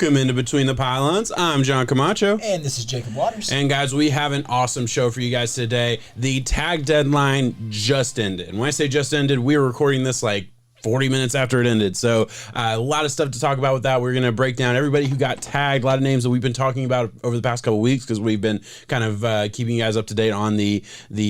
Welcome into Between the Pylons. I'm John Camacho. And this is Jacob Waters. And guys, we have an awesome show for you guys today. The tag deadline just ended. And when I say just ended, we were recording this like 40 minutes after it ended. So a lot of stuff to talk about with that. We're going to break down everybody who got tagged, a lot of names that we've been talking about over the past couple of weeks because we've been kind of keeping you guys up to date on the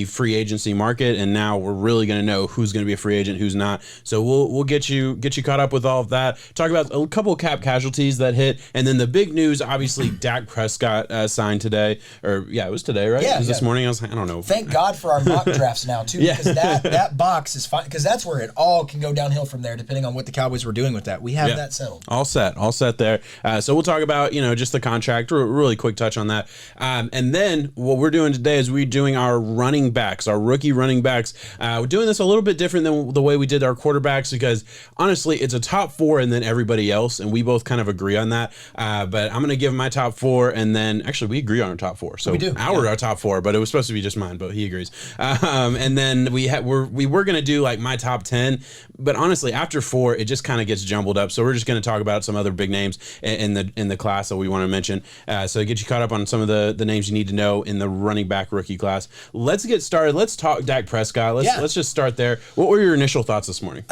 free agency market. And now we're really going to know who's going to be a free agent, who's not. So we'll get you caught up with all of that. Talk about a couple of cap casualties that hit. And then the big news, obviously, Dak Prescott signed today. Or yeah, it was today, right? Yeah, it was this morning. I don't know. Thank God for our mock drafts now too, because that box is fine, because that's where it all can go downhill from there, depending on what the Cowboys were doing with that. We have that settled. All set there. So we'll talk about, just the contract, really quick touch on that. And then what we're doing today is we're doing our running backs, our rookie running backs. We're doing this a little bit different than the way we did our quarterbacks because honestly, it's a top four and then everybody else. And we both kind of agree on that. But I'm going to give my top four and then actually we agree on our top four. So we do. Our top four, but it was supposed to be just mine, but he agrees. And then we were going to do like my top 10, but honestly, after four, it just kind of gets jumbled up. So we're just going to talk about some other big names in the class that we want to mention. So to get you caught up on some of the names you need to know in the running back rookie class. Let's get started. Let's talk Dak Prescott. Let's just start there. What were your initial thoughts this morning?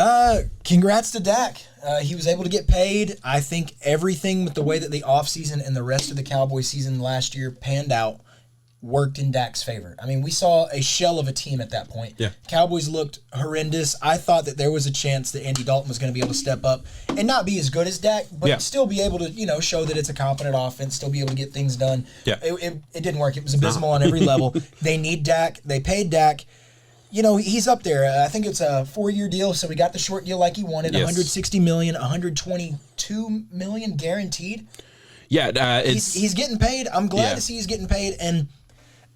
Congrats to Dak. He was able to get paid. I think everything with the way that the offseason and the rest of the Cowboys season last year panned out worked in Dak's favor. I mean, we saw a shell of a team at that point. Yeah. Cowboys looked horrendous. I thought that there was a chance that Andy Dalton was going to be able to step up and not be as good as Dak, but still be able to, show that it's a competent offense, still be able to get things done. Yeah. It didn't work. It was abysmal on every level. They need Dak. They paid Dak. He's up there. I think it's a 4-year deal, so we got the short deal like he wanted. Yes. $160 million, $122 million guaranteed. Yeah, he's getting paid. I'm glad to see he's getting paid, and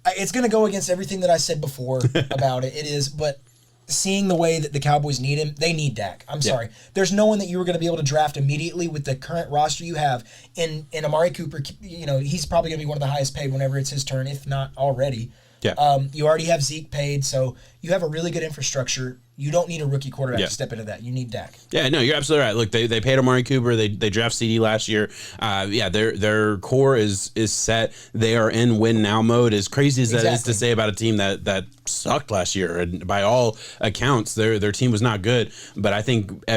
it's going to go against everything that I said before about it. It is, but seeing the way that the Cowboys need him, they need Dak. I'm sorry. There's no one that you were going to be able to draft immediately with the current roster you have. In Amari Cooper, he's probably going to be one of the highest paid whenever it's his turn, if not already. Yeah. You already have Zeke paid, so you have a really good infrastructure. You don't need a rookie quarterback to step into that. You need Dak. Yeah, no, you're absolutely right. Look, they paid Amari Cooper. They draft CD last year. Their core is set. They are in win now mode. As crazy as that is to say about a team that sucked last year, and by all accounts, their team was not good. But I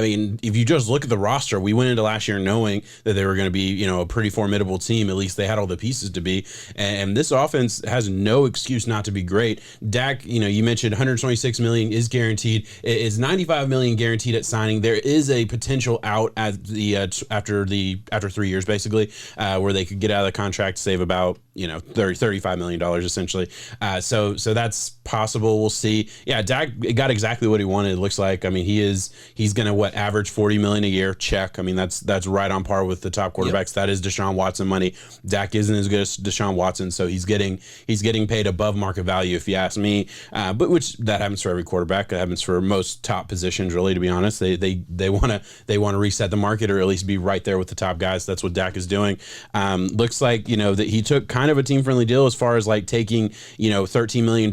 mean, if you just look at the roster, we went into last year knowing that they were going to be, a pretty formidable team. At least they had all the pieces to be. And this offense has no excuse not to be great. Dak, you mentioned $126 million is guaranteed. It's $95 million guaranteed at signing. There is a potential out at the after 3 years, basically, where they could get out of the contract, save about $35 million essentially. So that's possible. We'll see. Yeah, Dak got exactly what he wanted. It looks like. I mean, he's gonna average $40 million a year. Check. I mean, that's right on par with the top quarterbacks. Yep. That is Deshaun Watson money. Dak isn't as good as Deshaun Watson, so he's getting paid above market value, if you ask me. But which that happens for every quarterback. That happens for most top positions, really. To be honest, they want to reset the market or at least be right there with the top guys. That's what Dak is doing. Looks like that he took kind of a team friendly deal as far as like taking $13 million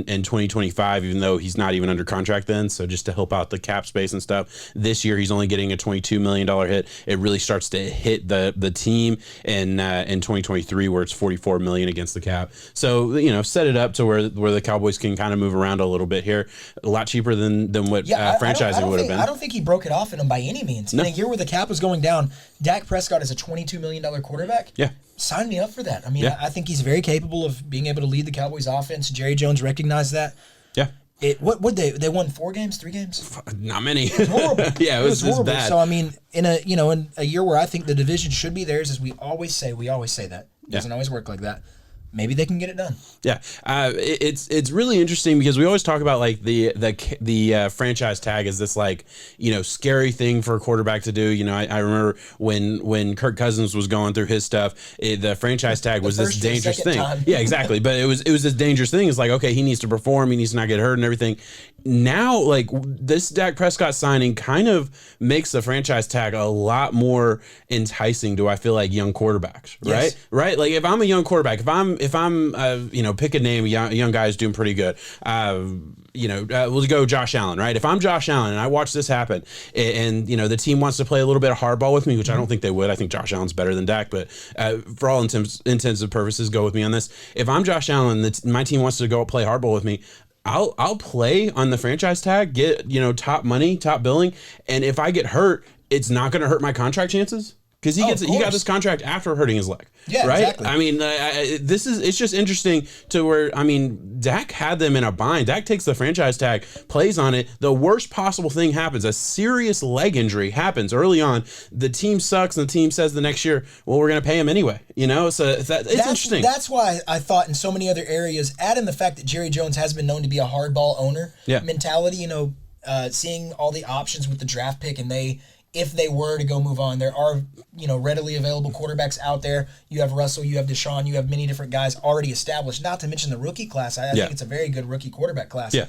in 2025, even though he's not even under contract then. So just to help out the cap space and stuff. This year he's only getting a $22 million hit. It really starts to hit the team in 2023 where it's $44 million against the cap. So set it up to where the Cowboys can kind of move around a little bit here. A lot cheaper than what franchising would have been. I don't think he broke it off in him by any means. No. In a year where the cap was going down, Dak Prescott is a $22 million quarterback. Yeah. Sign me up for that. I mean, I think he's very capable of being able to lead the Cowboys offense. Jerry Jones recognized that. Yeah. What they won 4 games, 3 games? Not many. It was horrible. Yeah, it was horrible. bad. So I mean, in a year where I think the division should be theirs, as we always say that. It doesn't always work like that. Maybe they can get it done. Yeah, it's really interesting because we always talk about like the franchise tag as this like scary thing for a quarterback to do. I remember when Kirk Cousins was going through his stuff, the franchise tag was this dangerous thing. Yeah, exactly. But it was this dangerous thing. It's like, okay, he needs to perform, he needs to not get hurt and everything. now, like, this Dak Prescott signing kind of makes the franchise tag a lot more enticing to, I feel like, young quarterbacks, right? Yes. Right? Like, if I'm a young quarterback, if I'm pick a name, a young guy who's doing pretty good, we'll go Josh Allen, right? If I'm Josh Allen and I watch this happen and the team wants to play a little bit of hardball with me, which I don't think they would. I think Josh Allen's better than Dak, but for all intents and purposes, go with me on this. If I'm Josh Allen and my team wants to go play hardball with me, I'll play on the franchise tag, get, top money, top billing. And if I get hurt, it's not going to hurt my contract chances. Because he got this contract after hurting his leg, right? Exactly. I mean, it's just interesting to where, Dak had them in a bind. Dak takes the franchise tag, plays on it. The worst possible thing happens. A serious leg injury happens early on. The team sucks, and the team says the next year, well, we're going to pay him anyway. So it's interesting. That's why I thought in so many other areas, add in the fact that Jerry Jones has been known to be a hardball owner mentality, seeing all the options with the draft pick, and if they were to go move on, there are, readily available quarterbacks out there. You have Russell, you have Deshaun, you have many different guys already established, not to mention the rookie class. I think it's a very good rookie quarterback class. Yeah.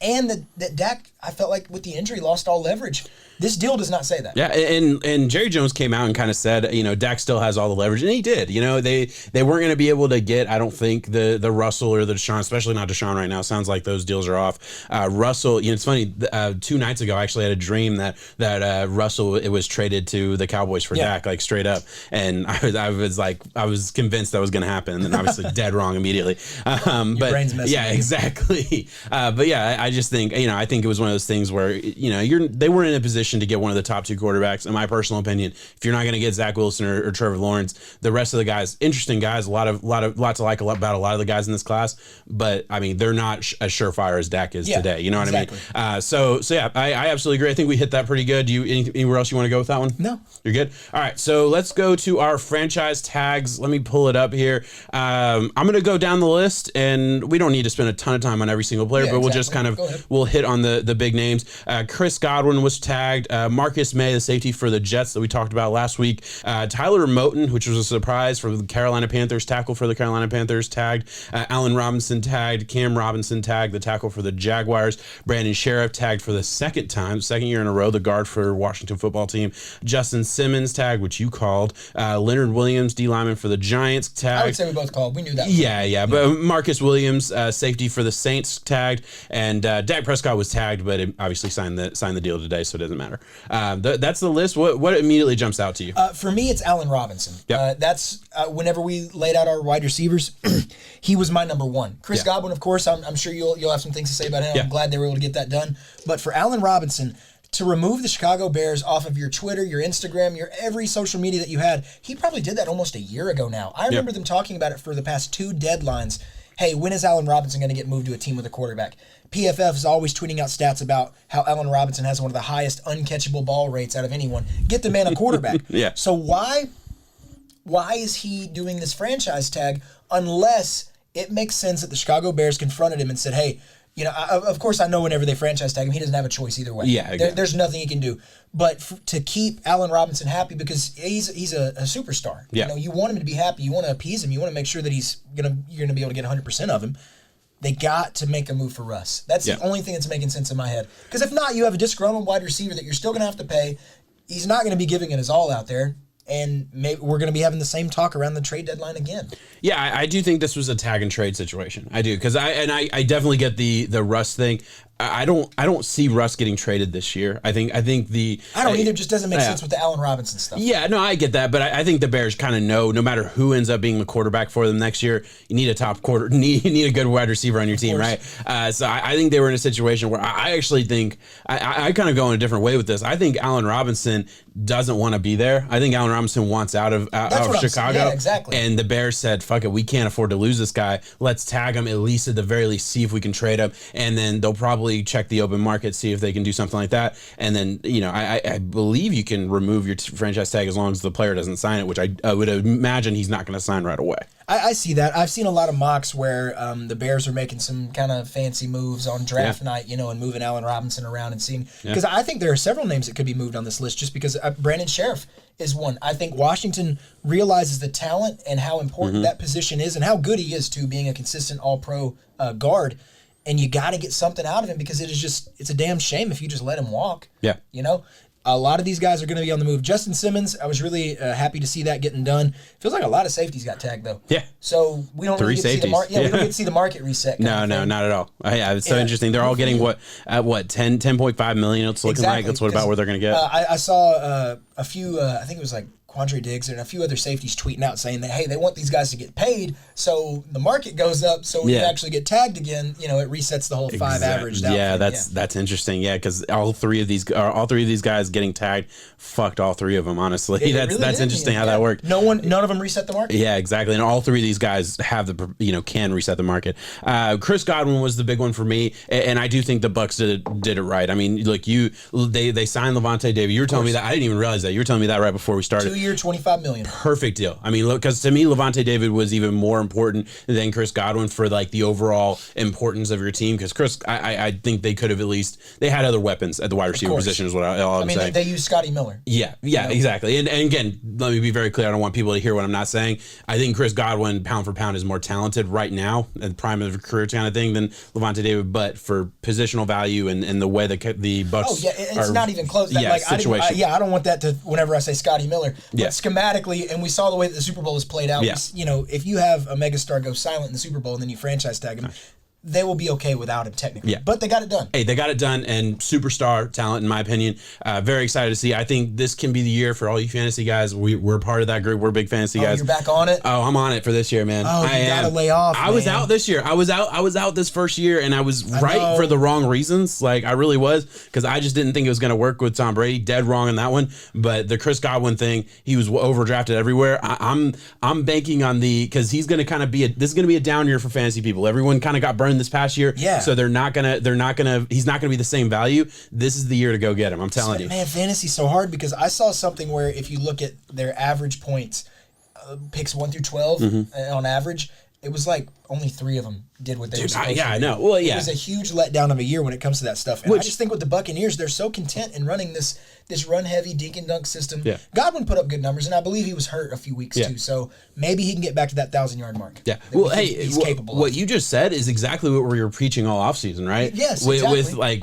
And that Dak, I felt like with the injury, lost all leverage. This deal does not say that. Yeah, and Jerry Jones came out and kind of said, Dak still has all the leverage, and he did. They weren't going to be able to get, I don't think, the Russell or the Deshaun, especially not Deshaun right now. Sounds like those deals are off. Russell, it's funny. 2 nights ago, I actually had a dream that Russell was traded to the Cowboys for Dak, like straight up, and I was convinced that was going to happen, and then obviously dead wrong immediately. Your brain's messing. Yeah, exactly. But yeah, I just think I think it was one of those things where they weren't in a position to get one of the top 2 quarterbacks. In my personal opinion, if you're not going to get Zach Wilson or Trevor Lawrence, the rest of the guys, interesting guys, a lot to like about a lot of the guys in this class, but they're not as surefire as Dak is today. You know what I mean? So yeah, I absolutely agree. I think we hit that pretty good. Anywhere else you want to go with that one? No, you're good. All right, so let's go to our franchise tags. Let me pull it up here. I'm going to go down the list, and we don't need to spend a ton of time on every single player, but we'll just kind of we'll hit on the big names. Chris Godwin was tagged. Marcus May, the safety for the Jets that we talked about last week. Tyler Moton, which was a surprise for the Carolina Panthers, tackle for the Carolina Panthers, tagged. Allen Robinson tagged. Cam Robinson tagged, the tackle for the Jaguars. Brandon Sheriff tagged for the second year in a row, the guard for Washington football team. Justin Simmons tagged, which you called. Leonard Williams, D lineman for the Giants, tagged. I would say we both called. We knew that. Yeah. But Marcus Williams, safety for the Saints, tagged. And Dak Prescott was tagged, but it obviously signed the deal today, so it doesn't matter. That's the list. What immediately jumps out to you? For me, it's Allen Robinson. Yep. That's whenever we laid out our wide receivers, he was my number 1. Chris Godwin, of course, I'm sure you'll have some things to say about him. I'm glad they were able to get that done. But for Allen Robinson, to remove the Chicago Bears off of your Twitter, your Instagram, your every social media that you had, he probably did that almost a year ago now. I remember them talking about it for the past 2 deadlines. Hey, when is Allen Robinson going to get moved to a team with a quarterback? PFF is always tweeting out stats about how Allen Robinson has one of the highest uncatchable ball rates out of anyone. Get the man a quarterback. So why is he doing this franchise tag unless it makes sense that the Chicago Bears confronted him and said, hey, of course I know whenever they franchise tag him, he doesn't have a choice either way. Yeah, exactly. There's nothing he can do. But to keep Allen Robinson happy, because he's a superstar. Yeah. You want him to be happy. You want to appease him. You want to make sure that you're gonna be able to get 100% of him. They got to make a move for Russ. That's the only thing that's making sense in my head. Because if not, you have a disgruntled wide receiver that you're still going to have to pay. He's not going to be giving it his all out there. And maybe we're going to be having the same talk around the trade deadline again. Yeah, I do think this was a tag and trade situation. I do, because I definitely get the Russ thing. I don't see Russ getting traded this year. I don't either. Just doesn't make sense with the Allen Robinson stuff. Yeah, no, I get that, but I think the Bears kind of know no matter who ends up being the quarterback for them next year, you need a need a good wide receiver on your team, right? So I think they were in a situation where I actually think I kind of go in a different way with this. I think Allen Robinson doesn't want to be there. I think Allen Robinson wants out of Chicago. Yeah, exactly. And the Bears said, "Fuck it, we can't afford to lose this guy. Let's tag him at least at the very least, see if we can trade him, and then they'll probably check the open market, see if they can do something like that. And then, I believe you can remove your franchise tag as long as the player doesn't sign it, which I would imagine he's not going to sign right away. I see that. I've seen a lot of mocks where the Bears are making some kind of fancy moves on draft night, and moving Allen Robinson around and seeing. Because I think there are several names that could be moved on this list just because Brandon Sheriff is one. I think Washington realizes the talent and how important that position is and how good he is to being a consistent all-pro guard. and you got to get something out of him because it's a damn shame if you just let him walk. Yeah. You know? A lot of these guys are going to be on the move. Justin Simmons, I was really happy to see that getting done. Feels like a lot of safeties got tagged, though. Yeah. So we don't really get to see the market. Yeah, we don't get to see the market reset. No, not at all. Yeah, it's so interesting. They're all getting what 10.5 million. It's looking like that's about where they're going to get. I saw a few. I think it was like Quandre Diggs and a few other safeties tweeting out saying that, hey, they want these guys to get paid so the market goes up so when you actually get tagged again, it resets the whole 5 average down. Yeah, that's interesting. Yeah, because all three of these guys getting tagged fucked all three of them, honestly. That's interesting how that worked. None of them reset the market? Yeah, exactly. And all three of these guys have can reset the market. Chris Godwin was the big one for me, and I do think the Bucs did it right. I mean, look, they signed Lavonte David. You were telling me that. I didn't even realize that. You were telling me that right before we started. 2 year, $25 million. Perfect deal. I mean, look, because to me, Lavonte David was even more important than Chris Godwin for like the overall importance of your team. Because Chris, I think they could have they had other weapons at the wide receiver position. Is what I'm saying. They used Scotty Miller. Yeah, exactly. And again, let me be very clear. I don't want people to hear what I'm not saying. I think Chris Godwin, pound for pound, is more talented right now at the prime of his career kind of thing than Lavonte David. But for positional value and the way the Bucs, it's not even close. Situation. I don't want that to. Whenever I say Scotty Miller, but schematically, and we saw the way that the Super Bowl is played out. If you have a megastar go silent in the Super Bowl and then you franchise tag him, they will be okay without him technically. Yeah. But they got it done. Hey, they got it done, and superstar talent, in my opinion. Very excited to see. I think this can be the year for all you fantasy guys. We're part of that group. We're big fantasy guys. You're back on it? Oh, I'm on it for this year, man. Oh, you got to lay off, I was out this year. I was out this first year, and I was right for the wrong reasons. Like, I really was, because I just didn't think it was going to work with Tom Brady. Dead wrong on that one. But the Chris Godwin thing, he was overdrafted everywhere. I'm banking on because he's going to kind of this is going to be a down year for fantasy people. Everyone kind of got burned this past year. Yeah. So he's not gonna be the same value. This is the year to go get him. I'm telling you. Man, fantasy's so hard because I saw something where if you look at their average points, picks 1 through 12 on average, it was like only 3 of them did what they were supposed to. Yeah, I know. Well, yeah. It was a huge letdown of a year when it comes to that stuff. And I just think with the Buccaneers, they're so content in running this run-heavy dink and dunk system. Yeah. Godwin put up good numbers, and I believe he was hurt a few weeks too. So maybe he can get back to that 1,000-yard mark. Yeah. Well, he's capable. What you just said is exactly what we were preaching all offseason, right? Yes, exactly. With like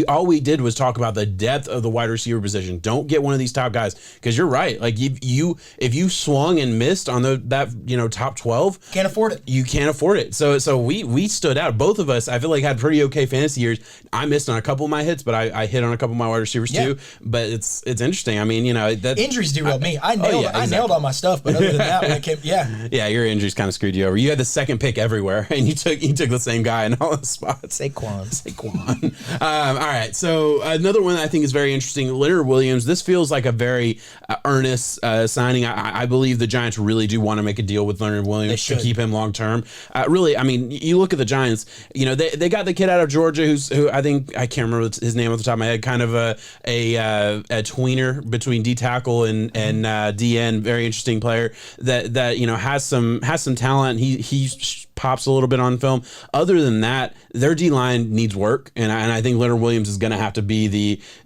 all we did was talk about the depth of the wide receiver position. Don't get one of these top guys, because you're right. Like if you swung and missed on that top 12, can't afford it. You can't afford it. So we stood out. Both of us, I feel like, had pretty okay fantasy years. I missed on a couple of my hits, but I hit on a couple of my wide receivers too. But it's interesting. I mean, that injuries derailed me. I nailed all my stuff, but other than that, when it came, your injuries kind of screwed you over. You had the second pick everywhere, and you took the same guy in all the spots. Saquon. All right, so another one that I think is very interesting, Leonard Williams. This feels like a very earnest signing. I believe the Giants really do want to make a deal with Leonard Williams to keep him long term. Really, I mean, you look at the Giants. They got the kid out of Georgia who I can't remember his name off the top of my head. Kind of a tweener between D tackle and DN. Very interesting player that has some talent. He pops a little bit on film. Other than that, their D line needs work, and I think Leonard Williams is going to have to be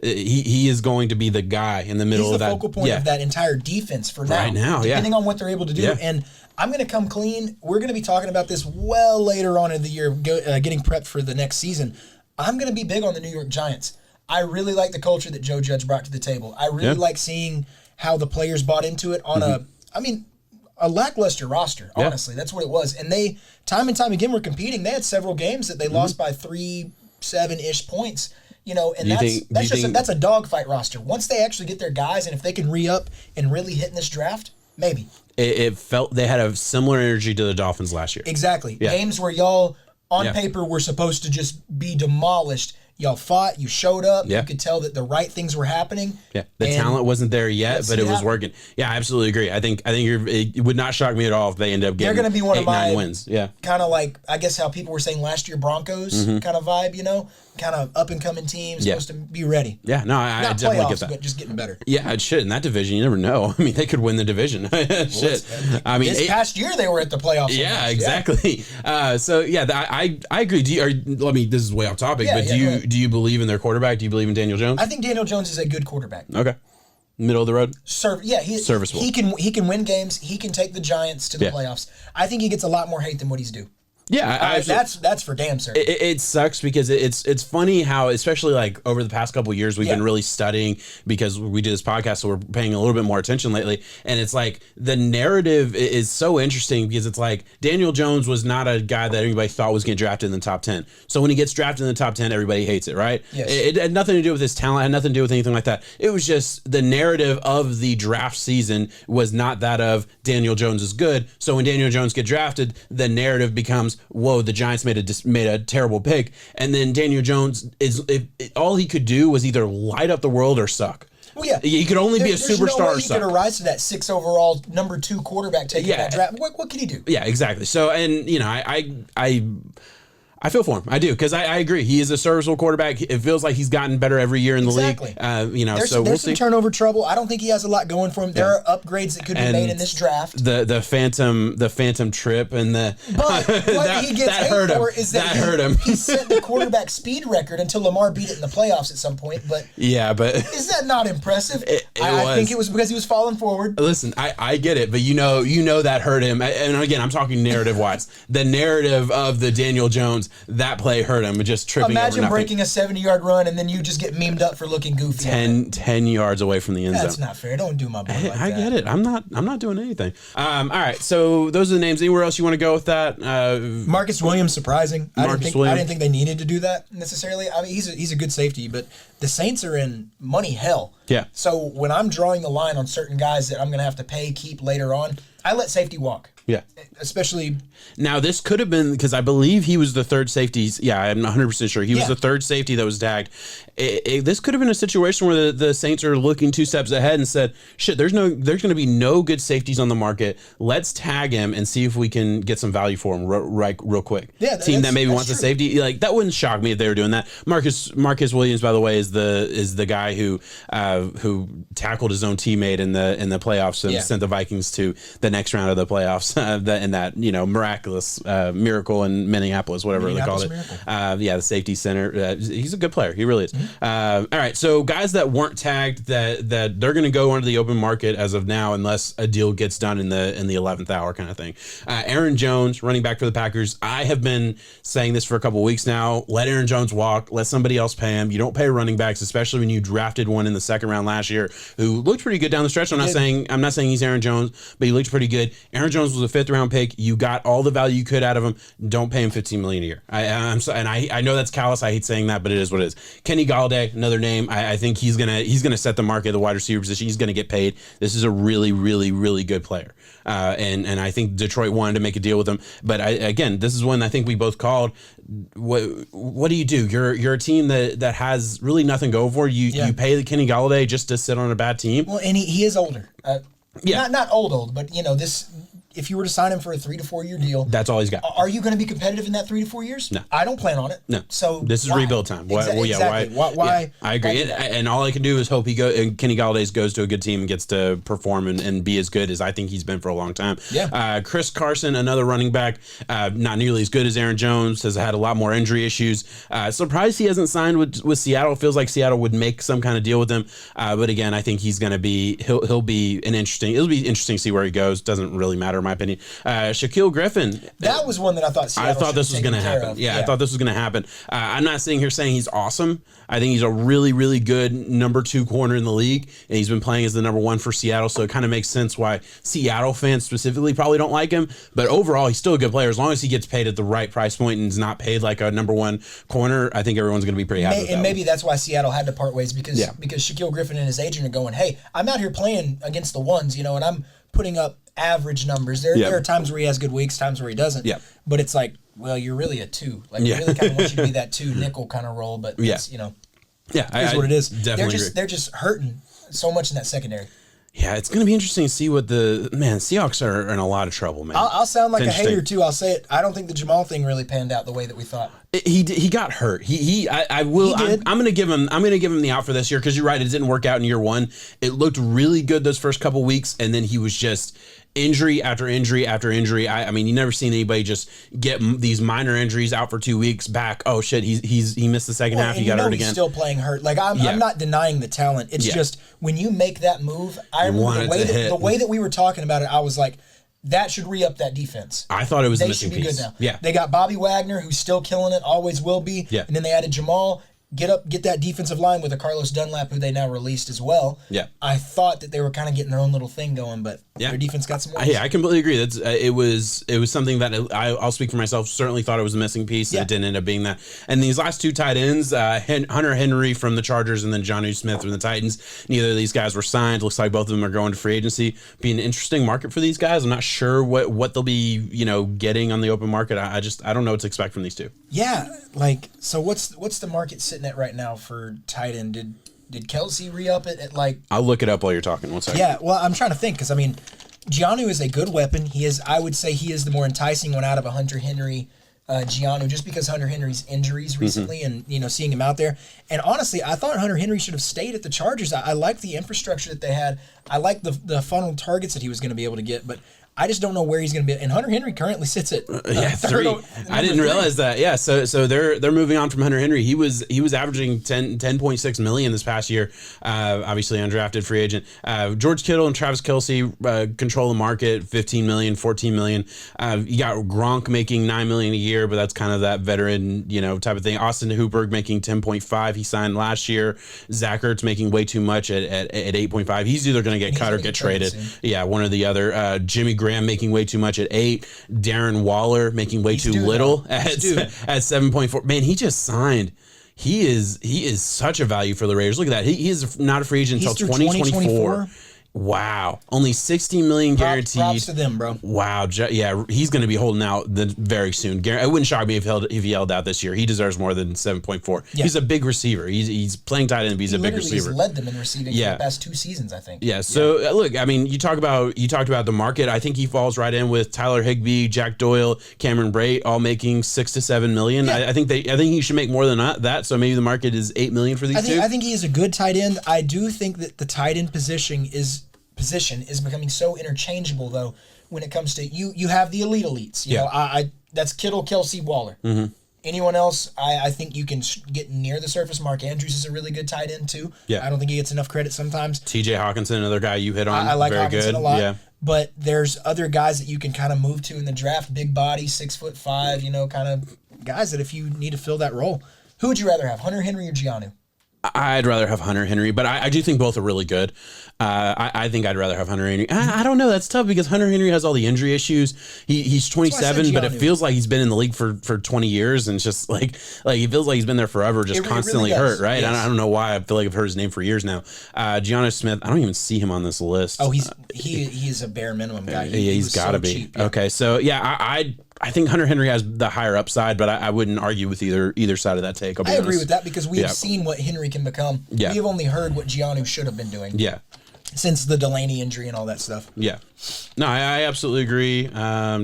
he is going to be the guy in the middle of that. He's the focal point of that entire defense for now. Right now, depending on what they're able to do. And I'm going to come clean. We're going to be talking about this well later on in the year, getting prepped for the next season. I'm going to be big on the New York Giants. I really like the culture that Joe Judge brought to the table. I really like seeing how the players bought into it on a lackluster roster, honestly. That's what it was. And they, time and time again, were competing. They had several games that they lost by 3-7-ish points. And that's a dogfight roster. Once they actually get their guys, and if they can re-up and really hit in this draft, maybe. It felt they had a similar energy to the Dolphins last year. Exactly. Yeah. Games where y'all, on paper, were supposed to just be demolished. Y'all fought. You showed up. You could tell that the right things were happening. Yeah, the talent wasn't there yet, but it was working. Yeah, I absolutely agree. I think it would not shock me at all if they end up getting. They're going to be one of my 8-9 wins. Yeah, kind of like I guess how people were saying last year Broncos kind of vibe. Kind of up and coming teams supposed to be ready. Yeah, no, I definitely get that. But just getting better. Yeah, it should. In that division, you never know. I mean, they could win the division. Shit. I mean, this past year they were at the playoffs. Yeah, exactly. I agree. This is way off topic, but do you believe in their quarterback? Do you believe in Daniel Jones? I think Daniel Jones is a good quarterback. Okay. Middle of the road? He's serviceable. He can win games. He can take the Giants to the playoffs. I think he gets a lot more hate than what he's due. Yeah, that's for damn certain. It sucks because it's funny how, especially like over the past couple of years, we've been really studying because we do this podcast, so we're paying a little bit more attention lately. And it's like the narrative is so interesting because it's like Daniel Jones was not a guy that anybody thought was getting drafted in the top 10. So when he gets drafted in the top 10, everybody hates it, right? Yes. It had nothing to do with his talent, had nothing to do with anything like that. It was just the narrative of the draft season was not that of Daniel Jones is good. So when Daniel Jones gets drafted, the narrative becomes, whoa, the Giants made a terrible pick. And then Daniel Jones all he could do was either light up the world or suck. Well, yeah, he could only be a superstar. No way or he suck. could rise to that 6 overall number 2 quarterback taking that draft. What can he do? Yeah, exactly. So, and I feel for him. I do, because I agree. He is a serviceable quarterback. It feels like he's gotten better every year in the league. There's so there's some turnover trouble. I don't think he has a lot going for him. There are upgrades that could be made in this draft. The phantom trip and the but what he gets hurt for is that hurt him. He set the quarterback speed record until Lamar beat it in the playoffs at some point. But is that not impressive? I think it was because he was falling forward. Listen, I get it, but you know that hurt him. And again, I'm talking narrative wise. The narrative of the Daniel Jones. That play hurt him, just tripping. Imagine breaking a 70-yard run and then you just get memed up for looking goofy. 10 yards away from the end zone. That's not fair. Don't do my boy like that. I get it. I'm not doing anything. All right. So those are the names. Anywhere else you want to go with that? Marcus Williams, surprising. I didn't think they needed to do that necessarily. I mean, he's a good safety, but the Saints are in money hell. Yeah. So when I'm drawing the line on certain guys that I'm going to have to keep later on, I let safety walk. Yeah. Especially. Now, this could have been, because I believe he was the third safety. Yeah, I'm 100% sure. He was the third safety that was tagged. This could have been a situation where the Saints are looking 2 steps ahead and said, shit, there's going to be no good safeties on the market. Let's tag him and see if we can get some value for him real quick. Yeah, team that maybe wants a safety. Like, that wouldn't shock me if they were doing that. Marcus Williams, by the way, is the guy who tackled his own teammate in the playoffs and sent the Vikings to the next round of the playoffs in that miraculous miracle in Minneapolis, whatever they call it. The safety center. He's a good player. He really is. All right, so guys that weren't tagged that they're going to go onto the open market as of now, unless a deal gets done in the 11th hour kind of thing. Aaron Jones, running back for the Packers. I have been saying this for a couple of weeks now. Let Aaron Jones walk. Let somebody else pay him. You don't pay running backs, especially when you drafted one in the second round last year who looked pretty good down the stretch. I'm not saying he's Aaron Jones, but he looked pretty good. Aaron Jones was a 5th round pick. You got all the value you could out of him. Don't pay him $15 million a year. I know that's callous. I hate saying that, but it is what it is. Kenny Gallaudet, another name. I think he's gonna set the market at the wide receiver position. He's gonna get paid. This is a really, really, really good player. And I think Detroit wanted to make a deal with him. But again, this is one I think we both called. What do you do? You're a team that has really nothing to go for. You pay the Kenny Gallaudet just to sit on a bad team. Well, and he is older. Not old, but this. If you were to sign him for a 3 to 4 year deal, that's all he's got. Are you going to be competitive in that 3 to 4 years? No, I don't plan on it. No, so this is rebuild time. Exactly. Why? Yeah, I agree, and all I can do is hope Kenny Gallaudet goes to a good team and gets to perform and be as good as I think he's been for a long time. Yeah. Chris Carson, another running back, not nearly as good as Aaron Jones, has had a lot more injury issues. Surprised he hasn't signed with Seattle. Feels like Seattle would make some kind of deal with him, but again, I think he's going to be it'll be interesting to see where he goes. Doesn't really matter in my opinion. Shaquille Griffin. That was one that I thought this was going to happen. Yeah, I thought this was going to happen. I'm not sitting here saying he's awesome. I think he's a really, really good number 2 corner in the league, and he's been playing as the number 1 for Seattle, so it kind of makes sense why Seattle fans specifically probably don't like him. But overall, he's still a good player. As long as he gets paid at the right price point and is not paid like a number 1 corner, I think everyone's going to be pretty happy with that. And maybe that's why Seattle had to part ways because Shaquille Griffin and his agent are going, hey, I'm out here playing against the ones, and I'm putting up average numbers. There are times where he has good weeks, times where he doesn't. Yeah. But it's like, well, you're really a 2. Like, we really kind of want you to be that 2 nickel kind of role, but it's, it's what it is. They're just hurting so much in that secondary. Yeah, it's going to be interesting to see what Seahawks are in a lot in trouble, man. I'll sound like a hater too. I'll say it. I don't think the Jamal thing really panned out the way that we thought. He got hurt. I'm going to give him the out for this year because you're right. It didn't work out in year 1. It looked really good those first couple weeks, and then he was just injury after injury after injury. I mean, you never seen anybody just get these minor injuries out for 2 weeks back. Oh shit, he missed the second half. He got hurt again. He's still playing hurt. Like I'm not denying the talent. It's just when you make that move. I remember the way that we were talking about it. I was like, that should re-up that defense. I thought it was a They missing should be piece. good now. Yeah. They got Bobby Wagner, who's still killing it, always will be. Yeah. And then they added Jamal. Get that defensive line with a Carlos Dunlap, who they now released as well. Yeah. I thought that they were kind of getting their own little thing going, but their defense got some wins. Yeah, I completely agree. That's it was something that I'll speak for myself. Certainly thought it was a missing piece. Yeah. It didn't end up being that. And these last two tight ends, Hunter Henry from the Chargers and then Jonnu Smith from the Titans. Neither of these guys were signed. Looks like both of them are going to free agency. Be an interesting market for these guys. I'm not sure what they'll be getting on the open market. I don't know what to expect from these two. Yeah, so what's the market sitting at right now for tight end? Did Kelsey re-up it at I'll look it up while you're talking. 1 second. Yeah, well, I'm trying to think because Giannou is a good weapon. I would say he is the more enticing one out of a Hunter Henry, Giannou, just because Hunter Henry's injuries recently and seeing him out there. And honestly, I thought Hunter Henry should have stayed at the Chargers. I liked the infrastructure that they had. I liked the funnel targets that he was going to be able to get, but I just don't know where he's going to be. And Hunter Henry currently sits at 3. I didn't realize that. Yeah, so they're moving on from Hunter Henry. He was averaging 10.6 million this past year. Obviously undrafted free agent. George Kittle and Travis Kelce control the market. 15 million, 14 million. You got Gronk making 9 million a year, but that's kind of that veteran type of thing. Austin Hooper making 10.5. He signed last year. Zach Ertz making way too much at 8.5. He's either going to get cut or get traded. Yeah, one or the other. Jimmy Graham making way too much at 8. Darren Waller making way too little at 7.4. Man, he just signed. He is such a value for the Raiders. Look at that. He is not a free agent until 2024. Wow. Only $16 million guaranteed. Props to them, bro. Wow. Yeah, he's going to be holding out very soon. It wouldn't shock me if he held out this year. He deserves more than 7.4. Yeah. He's a big receiver. He's playing tight end, but he's a big receiver. He's led them in receiving for the past 2 seasons, I think. Yeah. So look, you talked about the market. I think he falls right in with Tyler Higbee, Jack Doyle, Cameron Brate, all making $6 to $7 million. Yeah. I think he should make more than that. So maybe the market is $8 million for these two. I think he is a good tight end. I do think that the tight end position is becoming so interchangeable though when it comes to you have the elite elites. That's Kittle, Kelsey, Waller. Mm-hmm. Anyone else, I think you can get near the surface. Mark Andrews is a really good tight end too. Yeah. I don't think he gets enough credit sometimes. TJ Hawkinson, another guy you hit on. I like very Hawkinson good. a lot. Yeah. But there's other guys that you can kind of move to in the draft. Big body, 6'5", kind of guys that if you need to fill that role. Who would you rather have, Hunter Henry or Giannou? I'd rather have Hunter Henry, but I do think both are really good. I think I'd rather have Hunter Henry. I don't know. That's tough because Hunter Henry has all the injury issues. He's 27, but it feels like he's been in the league for 20 years, and it's just like he feels like he's been there forever, just constantly really hurt, right? Yes. I don't know why. I feel like I've heard his name for years now. Giannou Smith, I don't even see him on this list. Oh, he's a bare minimum guy. He's got to be. Cheap, yeah. Okay, so I think Hunter Henry has the higher upside, but I wouldn't argue with either side of that take. I agree with that because we've seen what Henry can become. Yeah. We've only heard what Giannou should have been doing. Yeah. Since the Delaney injury and all that stuff. Yeah. No, I absolutely agree.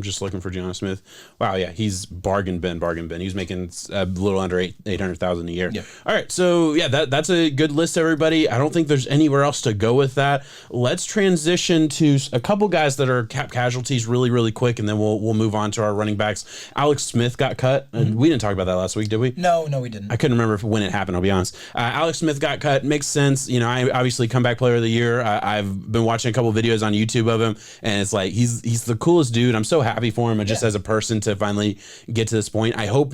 Just looking for Giannou Smith. Wow, yeah, he's bargain bin. He's making a little under $800,000 a year. Yeah. All right, so yeah, that's a good list, everybody. I don't think there's anywhere else to go with that. Let's transition to a couple guys that are cap casualties really, really quick, and then we'll move on to our running backs. Alex Smith got cut, and we didn't talk about that last week, did we? No, we didn't. I couldn't remember when it happened. I'll be honest. Alex Smith got cut. Makes sense. I obviously comeback player of the year. I've been watching a couple videos on YouTube of him, and it's like he's the coolest dude. I'm so happy for him, and just as a person to finally get to this point. I hope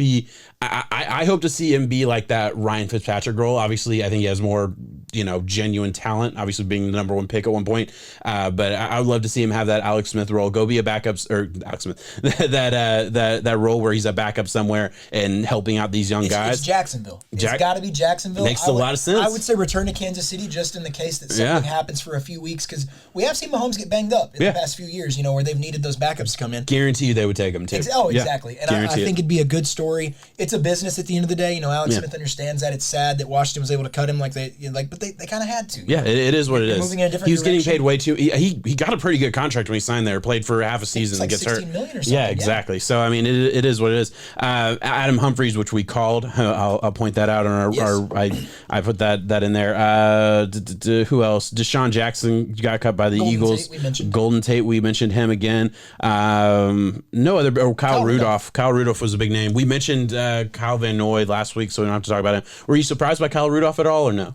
I hope to see him be like that Ryan Fitzpatrick role. Obviously, I think he has more genuine talent. Obviously, being the number 1 pick at one point, but I would love to see him have that Alex Smith role. Go be a backup, or Alex Smith that role where he's a backup somewhere and helping out these young guys. It's Jacksonville. It's got to be Jacksonville. Makes a lot of sense. I would say return to Kansas City just in the case that something happens for a few weeks, because we have seen Mahomes get banged up in the past few years, where they've needed those backups to come in. Guarantee you they would take him too. Exactly. And I think it'd be a good story. It's a business at the end of the day. Alex Smith understands that. It's sad that Washington was able to cut him but they kind of had to. Yeah, it is what it is. Moving in a different he was direction. getting paid way too. He got a pretty good contract when he signed there. Played for half a season and gets hurt. $16 million or something. Yeah, exactly. So I mean, it is what it is. Adam Humphries, which we called. I'll point that out on our. I put that in there. Who else? Deshaun Jackson got cut by the Eagles. Golden Tate, we mentioned him again. No other. Oh, Kyle Rudolph. Kyle Rudolph was a big name. We mentioned Kyle Van Noy last week, so we don't have to talk about him. Were you surprised by Kyle Rudolph at all, or no?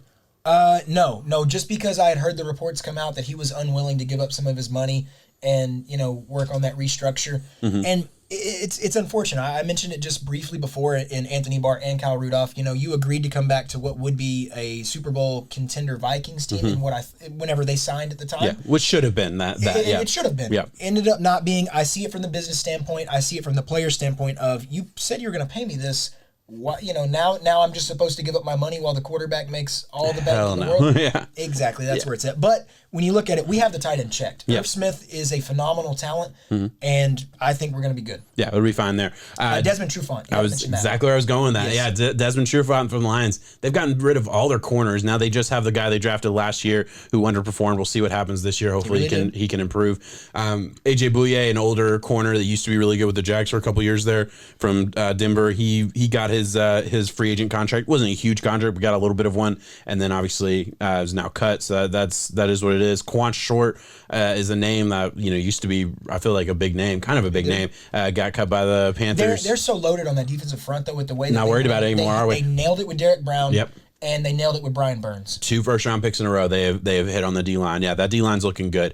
No. Just because I had heard the reports come out that he was unwilling to give up some of his money and work on that restructure. And it's unfortunate. I mentioned it just briefly before in Anthony Barr and Kyle Rudolph. You agreed to come back to what would be a Super Bowl contender Vikings team, and whenever they signed at the time, which should have been that. It should have been. Ended up not being. I see it from the business standpoint. I see it from the player standpoint. Of you said you were going to pay me this. What now I'm just supposed to give up my money while the quarterback makes all the bet in the world? Yeah. Exactly, that's where it's at. But when you look at it, we have the tight end checked. Irv Smith is a phenomenal talent, and I think we're going to be good. Yeah, we'll be fine there. Desmond Truffaut. I was exactly where I was going with that. Yes. Yeah, Desmond Truffaut from the Lions. They've gotten rid of all their corners. Now they just have the guy they drafted last year who underperformed. We'll see what happens this year. Hopefully he can improve. AJ Bouillier, an older corner that used to be really good with the Jags for a couple years there from Denver. He got his free agent contract. Wasn't a huge contract, but got a little bit of one, and then obviously is now cut. So that is what it is. Quan Short is a name that used to be, I feel like, a big name, kind of a big name. Got cut by the Panthers. They're so loaded on that defensive front though, with the way not worried about it anymore, are we? They nailed it with Derek Brown. Yep. And they nailed it with Brian Burns. 2 first-round picks in a row they have hit on the D-line. Yeah, that D-line's looking good.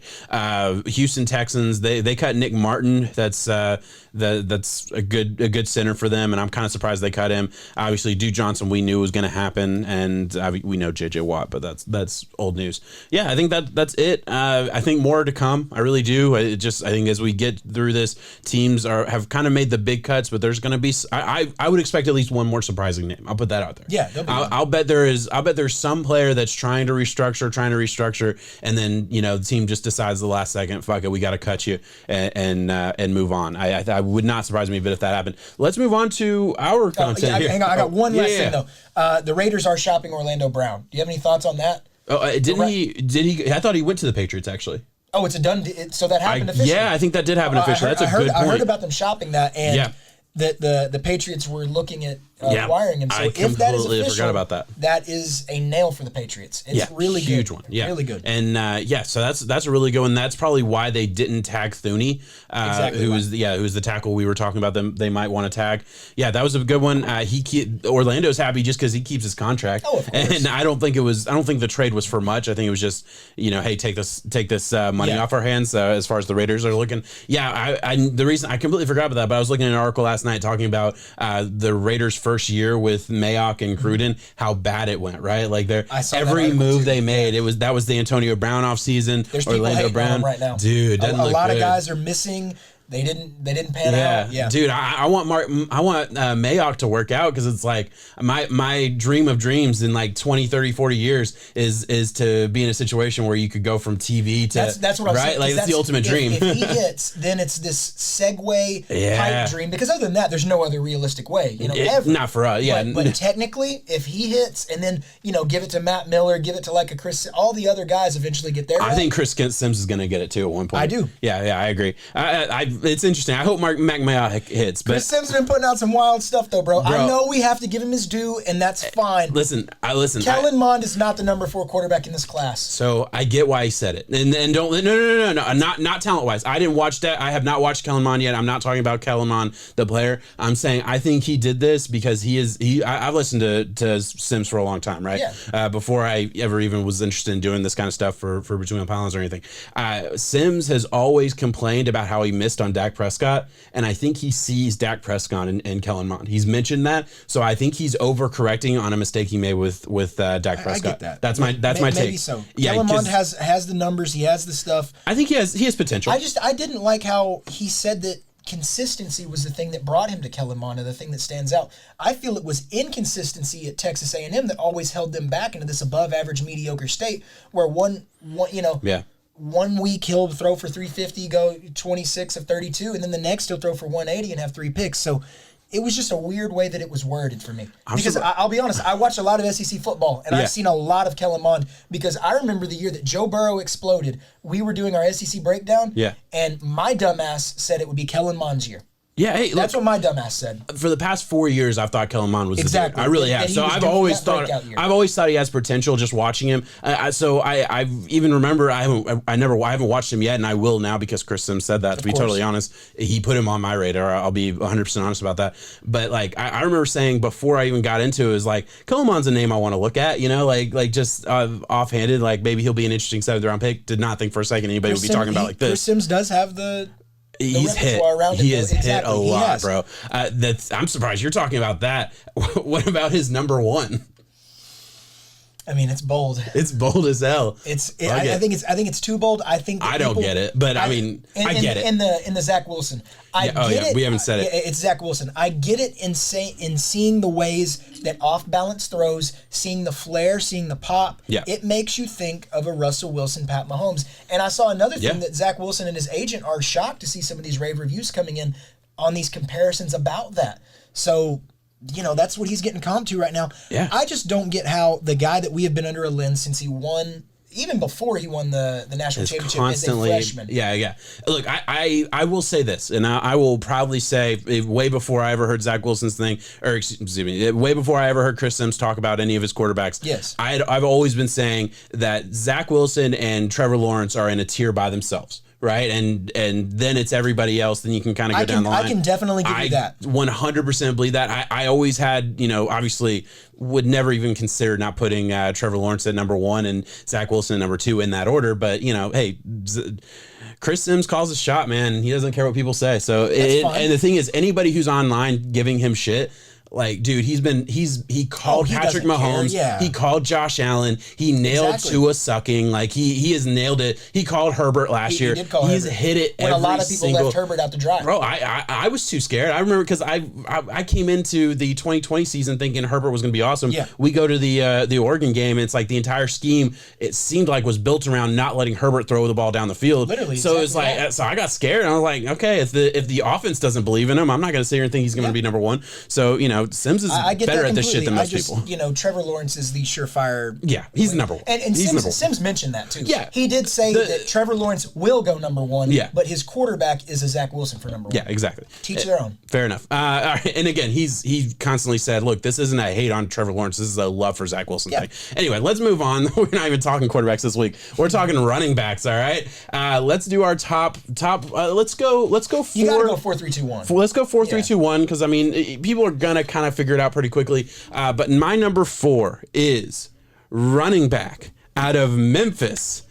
Houston Texans, they cut Nick Martin. That's a good center for them, and I'm kind of surprised they cut him. Obviously, Duke Johnson we knew was going to happen, and we know J.J. Watt, but that's old news. Yeah, I think that's it. I think more to come. I really do. I think as we get through this, teams have kind of made the big cuts, but there's going to be. I would expect at least one more surprising name. I'll put that out there. Yeah, I'll bet there's some player that's trying to restructure, and then the team just decides the last second, fuck it, we got to cut you and move on. I would not surprise me if that happened. Let's move on to our content here. Hang on, I got one last thing though. The Raiders are shopping Orlando Brown. Do you have any thoughts on that? Oh, didn't he? Did he? I thought he went to the Patriots actually. Oh, it's a done. So that happened officially. Yeah, I think that did happen officially. That's a good point. I heard about them shopping that, and that the Patriots were looking at acquiring him. So if that is official, forgot about that. That is a nail for the Patriots. It's really good. Huge one. Yeah, really good. And so that's a really good one. That's probably why they didn't tag Thuney, who was the tackle we were talking about. They might want to tag. Yeah, that was a good one. Orlando's happy just because he keeps his contract. Oh, of course. And I don't think the trade was for much. I think it was just hey, take this money off our hands as far as the Raiders are looking. Yeah, the reason I completely forgot about that, but I was looking at an article last night talking about the Raiders' first year with Mayock and Gruden, how bad it went, right? Like every move they made, that was the Antonio Brown off season. There's Orlando Brown right now, dude. A lot of guys are missing. They didn't pan out. Yeah, dude. I want Mayock to work out because it's like my dream of dreams in like 20, 30, 40 years is to be in a situation where you could go from TV to that's what I'm saying. Like that's the ultimate dream. If he hits, then it's this segue pipe dream. Because other than that, there's no other realistic way. Ever. Not for us. Yeah, but technically, if he hits and then give it to Matt Miller, give it to like a Chris, all the other guys eventually get there. I think Chris Sims is going to get it too at one point. I do. Yeah, I agree. It's interesting. I hope Mac Mayock hits. But Chris Sims has been putting out some wild stuff, though, bro. I know we have to give him his due, and that's fine. Listen. Kellen Mond is not the number 4 quarterback in this class. So I get why he said it, and don't no, not talent wise. I didn't watch that. I have not watched Kellen Mond yet. I'm not talking about Kellen Mond, the player. I'm saying I think he did this because I've listened to Sims for a long time, right? Yeah. Before I ever even was interested in doing this kind of stuff for Between the Pylons or anything. Sims has always complained about how he missed on Dak Prescott, and I think he sees Dak Prescott and Kellen Mond. He's mentioned that, so I think he's overcorrecting on a mistake he made with Dak Prescott. I get that. That's my take. Maybe so. Yeah, Kellen Mond has the numbers. He has the stuff. I think he has potential. I didn't like how he said that consistency was the thing that brought him to Kellen Mond, the thing that stands out. I feel it was inconsistency at Texas A&M that always held them back into this above average mediocre state where one 1 week he'll throw for 350, go 26 of 32, and then the next he'll throw for 180 and have 3 picks. So it was just a weird way that it was worded for me. Because I'll be honest, I watched a lot of SEC football, and I've seen a lot of Kellen Mond because I remember the year that Joe Burrow exploded. We were doing our SEC breakdown, and my dumbass said it would be Kellen Mond's year. Yeah, hey, that's what my dumbass said. For the past 4 years, I've thought Kellen Mond was exactly. I really have. So I've always thought he has potential just watching him. I even remember I haven't watched him yet, and I will now because Chris Sims said that. To be totally honest, he put him on my radar. I'll be 100% honest about that. But like I remember saying before I even got into it, was like Kellen Mond's a name I want to look at. You know, like just offhanded, like maybe he'll be an interesting 7th round pick. Did not think for a second anybody would be talking about like this. Chris Sims does have the. He's hit. He has hit a lot, bro. I'm surprised you're talking about that. What about his number 1? I mean, it's bold. It's bold as hell. I think it's too bold. I don't get it, but I get it. In the Zach Wilson. We haven't said it. It's Zach Wilson. I get it in seeing the ways that off balance throws, seeing the flair, seeing the pop. Yeah. It makes you think of a Russell Wilson, Pat Mahomes. And I saw another thing that Zach Wilson and his agent are shocked to see some of these rave reviews coming in on these comparisons about that. So. You know, that's what he's getting comped to right now. Yeah. I just don't get how the guy that we have been under a lens since he won, even before he won the national championship as a freshman. Yeah. Look, I will say this, and I will probably say way before I ever heard Zach Wilson's thing, or excuse me, way before I ever heard Chris Sims talk about any of his quarterbacks. Yes. I've always been saying that Zach Wilson and Trevor Lawrence are in a tier by themselves. Right, and then it's everybody else. Then you can kind of go down the line. I can definitely give you that. 100% believe that. I always had, obviously would never even consider not putting Trevor Lawrence at number 1 and Zach Wilson at number 2 in that order. But hey, Chris Sims calls a shot, man. He doesn't care what people say. So and the thing is, anybody who's online giving him shit. Like, dude, he called Patrick Mahomes. Yeah. He called Josh Allen. He nailed Tua sucking. Like, he has nailed it. He called Herbert last year. He's hit it when every a lot of people left Herbert out to dry. Bro, I was too scared. I remember because I came into the 2020 season thinking Herbert was going to be awesome. Yeah. We go to the Oregon game, and it's like the entire scheme, it seemed like, was built around not letting Herbert throw the ball down the field. Literally. So it's like, so I got scared. And I was like, okay, if the offense doesn't believe in him, I'm not going to sit here and think he's going to be number 1. So, Sims is better at this shit than most people. Trevor Lawrence is the surefire. Yeah, he's number 1. And Sims mentioned that too. Yeah. He did say that Trevor Lawrence will go number 1, but his quarterback is a Zach Wilson for number 1. Yeah, exactly. Teach their own. Fair enough. All right. And again, he constantly said, look, this isn't a hate on Trevor Lawrence. This is a love for Zach Wilson thing. Anyway, let's move on. We're not even talking quarterbacks this week. We're talking running backs, all right? Let's do our top let's go 4. You gotta go 4-3-2-1. Let's go 4-3-2-1 because I mean people are gonna kind of figure it out pretty quickly. But my number 4 is running back out of Memphis,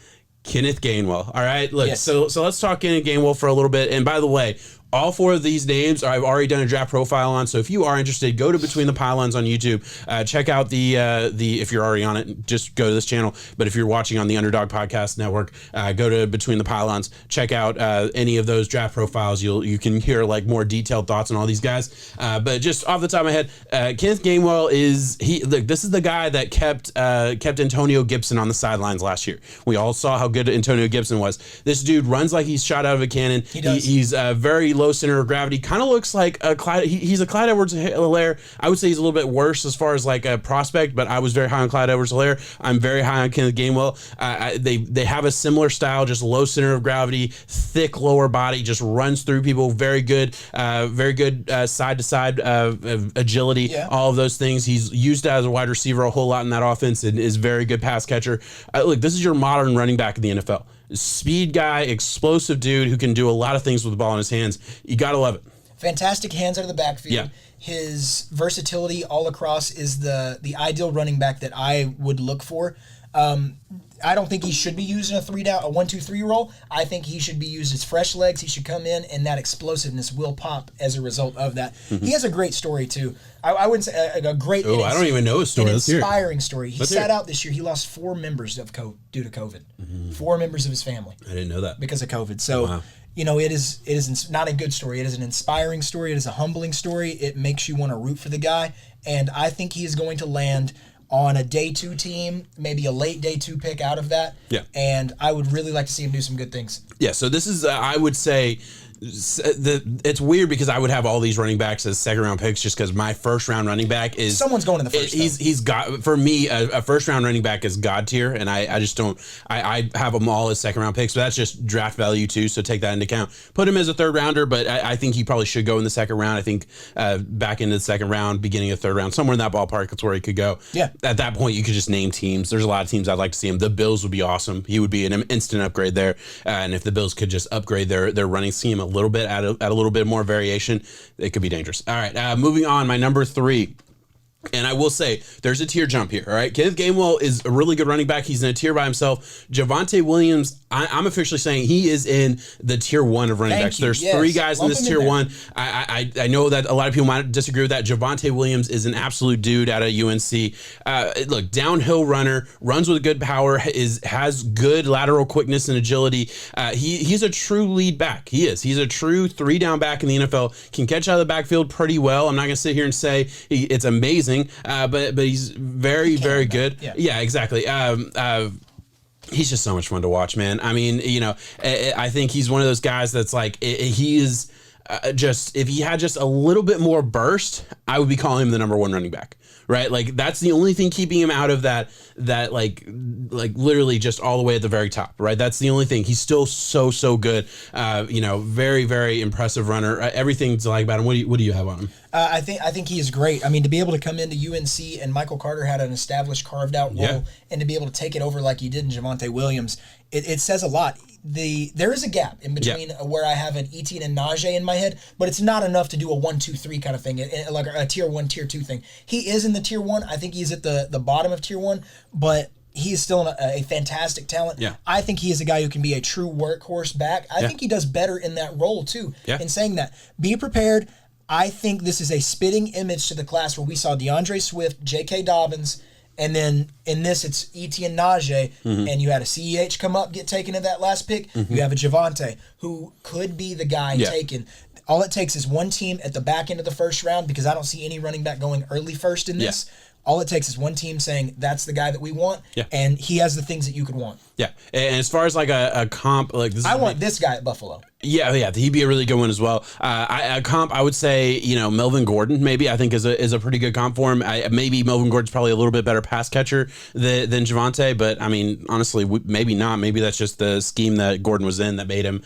Kenneth Gamewell. All right, look. So let's talk Kenneth Gamewell for a little bit. And by the way, all 4 of these names I've already done a draft profile on. So if you are interested, go to Between the Pylons on YouTube. Check out the if you're already on it, just go to this channel. But if you're watching on the Underdog Podcast Network, go to Between the Pylons. Check out any of those draft profiles. You can hear like more detailed thoughts on all these guys. But just off the top of my head, Kenneth Gamewell this is the guy that kept Antonio Gibson on the sidelines last year. We all saw how good Antonio Gibson was. This dude runs like he's shot out of a cannon. He does. He's very low center of gravity. Kind of looks like a Clyde. He's a Clyde Edwards-Helaire. I would say he's a little bit worse as far as like a prospect, but I was very high on Clyde Edwards-Helaire. I'm very high on Kenneth Gamewell. They have a similar style, just low center of gravity, thick lower body, just runs through people. Very good side to side agility. All of those things. He's used as a wide receiver a whole lot in that offense and is very good pass catcher. Look, this is your modern running back in the NFL. Speed guy, explosive dude who can do a lot of things with the ball in his hands. You gotta love it. Fantastic hands out of the backfield. Yeah. His versatility all across is the ideal running back that I would look for. I don't think he should be used in a 1-2-3 role. I think he should be used as fresh legs. He should come in, and that explosiveness will pop as a result of that. Mm-hmm. He has a great story too. I wouldn't say a great. Oh, I don't even know his story. An inspiring story. He sat out this year. He lost 4 members due to COVID. Mm-hmm. 4 members of his family. I didn't know that because of COVID. So. Wow. It is not a good story. It is an inspiring story. It is a humbling story. It makes you want to root for the guy, and I think he is going to land on a day 2 team, maybe a late day 2 pick out of that. Yeah. And I would really like to see him do some good things. Yeah, so this is, I would say, it's weird because I would have all these running backs as second round picks just because my first round running back is someone's going in the first. He's got, for me, a first round running back is God tier, and I just don't. I have them all as second round picks, but that's just draft value too. So take that into account. Put him as a third rounder, but I think he probably should go in the second round. I think back into the second round, beginning of third round, somewhere in that ballpark. That's where he could go. Yeah. At that point, you could just name teams. There's a lot of teams I'd like to see him. The Bills would be awesome. He would be an instant upgrade there, and if the Bills could just upgrade their running scheme a little bit, add a little bit more variation, it could be dangerous. All right, moving on. My number 3. And I will say, there's a tier jump here, all right? Kenneth Gamewell is a really good running back. He's in a tier by himself. Javonte Williams, I'm officially saying he is in the tier 1 of running backs. There's 3 guys in this tier 1. I know that a lot of people might disagree with that. Javonte Williams is an absolute dude out of UNC. Look, downhill runner, runs with good power, has good lateral quickness and agility. He's a true lead back. He is. He's a true 3-down back in the NFL. Can catch out of the backfield pretty well. I'm not going to sit here and say it's amazing. But he's very, very good. Yeah, exactly. He's just so much fun to watch, man. I mean, I think he's one of those guys that's like, he is just, if he had just a little bit more burst, I would be calling him the number 1 running back. Right, like that's the only thing keeping him out of that like literally just all the way at the very top. Right, that's the only thing. He's still so good. Very, very impressive runner. Everything to like about him. What do you have on him? I think he is great. I mean, to be able to come into UNC and Michael Carter had an established carved out role, and to be able to take it over like you did in Javonte Williams, it says a lot. There is a gap in between where I have an Etienne and Najee in my head, but it's not enough to do a 1, 2, 3 kind of thing, like a tier 1, tier 2 thing. He is in the tier 1. I think he's at the bottom of tier 1, but he is still a fantastic talent. Yeah. I think he is a guy who can be a true workhorse back. I think he does better in that role too. Yeah. In saying that, be prepared. I think this is a spitting image to the class where we saw DeAndre Swift, J.K. Dobbins, and then in this it's Etienne Najee, and you had a CEH come up, get taken at that last pick. You have a Javonte who could be the guy taken. All it takes is one team at the back end of the first round, because I don't see any running back going early first in this. All it takes is one team saying, that's the guy that we want, and he has the things that you could want. Yeah, and as far as like a comp, like I want this guy at Buffalo. Yeah, he'd be a really good one as well. A comp, I would say, Melvin Gordon maybe I think is a pretty good comp for him. Maybe Melvin Gordon's probably a little bit better pass catcher than Javonte, but I mean, honestly, maybe not. Maybe that's just the scheme that Gordon was in that made him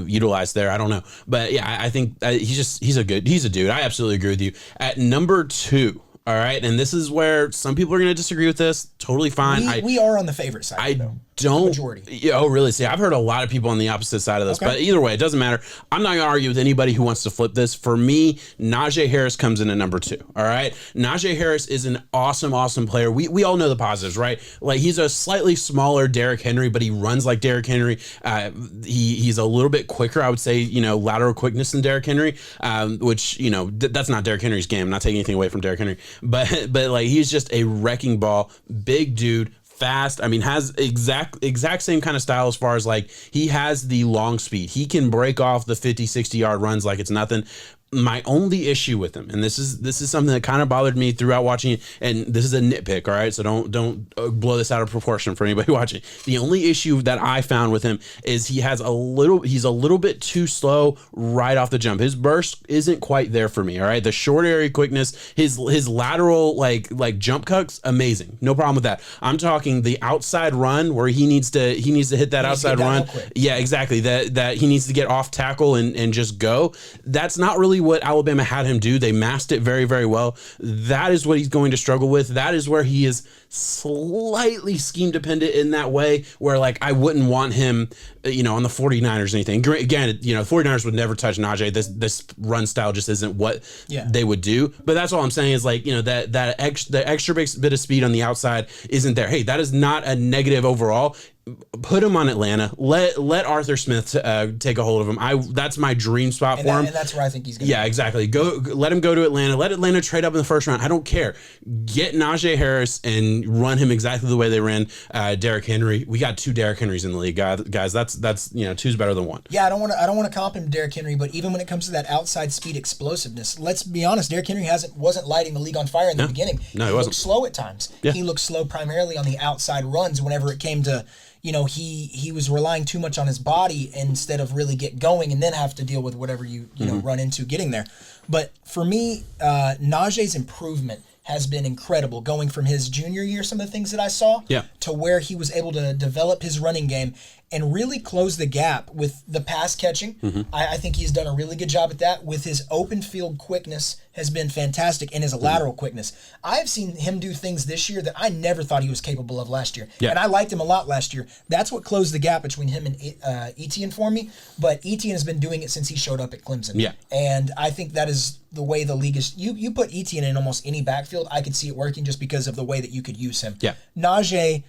utilized there. I don't know, but yeah, I think he's a dude. I absolutely agree with you. At number 2. All right, and this is where some people are going to disagree with this. Totally fine. We are on the favorite side. I though. don't. Majority. Oh, really? See, I've heard a lot of people on the opposite side of this, but either way, it doesn't matter. I'm not going to argue with anybody who wants to flip this. For me, Najee Harris comes in at number 2. All right, Najee Harris is an awesome player. We all know the positives, right? Like he's a slightly smaller Derrick Henry, but he runs like Derrick Henry. He's a little bit quicker, I would say. Lateral quickness than Derrick Henry, which that's not Derrick Henry's game. I'm not taking anything away from Derrick Henry, but like he's just a wrecking ball, big dude. Fast. I mean, has exact same kind of style as far as like he has the long speed. He can break off the 50, 60 yard runs like it's nothing. My only issue with him, and this is something that kind of bothered me throughout watching it, and this is a nitpick, all right? So don't blow this out of proportion for anybody watching. The only issue that I found with him is he's a little bit too slow right off the jump. His burst isn't quite there for me, all right? The short area quickness, his lateral like jump cuts, amazing. No problem with that. I'm talking the outside run where he needs to hit that outside run. Yeah, exactly. That he needs to get off tackle and just go. That's not really what Alabama had him do. They masked it very, very well. That is what he's going to struggle with. That is where he is slightly scheme dependent in that way, where like I wouldn't want him, on the 49ers or anything. Again, the 49ers would never touch Najee. This run style just isn't what they would do. But that's all I'm saying is like, the extra bit of speed on the outside isn't there. Hey, that is not a negative overall. Put him on Atlanta. Let Arthur Smith take a hold of him. That's my dream spot for him. And that's where I think he's going. Yeah, exactly. Let him go to Atlanta. Let Atlanta trade up in the first round. I don't care. Get Najee Harris and run him exactly the way they ran Derrick Henry. We got 2 Derrick Henrys in the league, guys. That's 2's better than 1. Yeah, I don't want to comp him to Derrick Henry, but even when it comes to that outside speed explosiveness, let's be honest. Derrick Henry wasn't lighting the league on fire in the beginning. No, he wasn't. wasn't. Looked slow at times. Yeah. He looked slow primarily on the outside runs whenever it came to he was relying too much on his body instead of really get going and then have to deal with whatever you run into getting there. But for me, Najee's improvement has been incredible, going from his junior year, some of the things that I saw, to where he was able to develop his running game and really close the gap with the pass catching. I think he's done a really good job at that. With his open field quickness has been fantastic, and his lateral quickness. I've seen him do things this year that I never thought he was capable of last year. And I liked him a lot last year. That's what closed the gap between him and Etienne for me. But Etienne has been doing it since he showed up at Clemson. And I think that is the way the league is. You put Etienne in almost any backfield, I could see it working just because of the way that you could use him. Najee,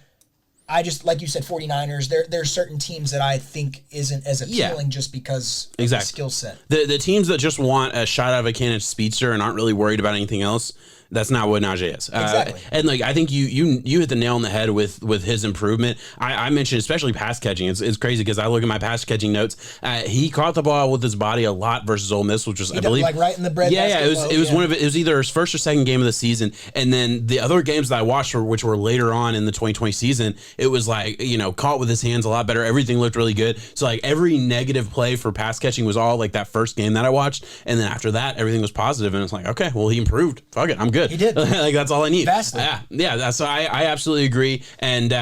I just, like you said, 49ers, there are certain teams that I think isn't as appealing just because of the skill set. The teams that just want a shot out of a cannon speedster and aren't really worried about anything else, that's not what Najee is. Exactly. And like, I think you hit the nail on the head with his improvement. I mentioned especially pass catching. It's crazy because I look at my pass catching notes. He caught the ball with his body a lot versus Ole Miss, which was I believe like right in the bread. It was one of it. It was either his first or second game of the season, and then the other games that I watched, which were later on in the 2020 season, it was like caught with his hands a lot better. Everything looked really good. So like every negative play for pass catching was all like that first game that I watched, and then after that everything was positive, and it's like, okay, well, he improved. Fuck it, I'm good. He did. Like that's all I need. Vastly. So I absolutely agree. And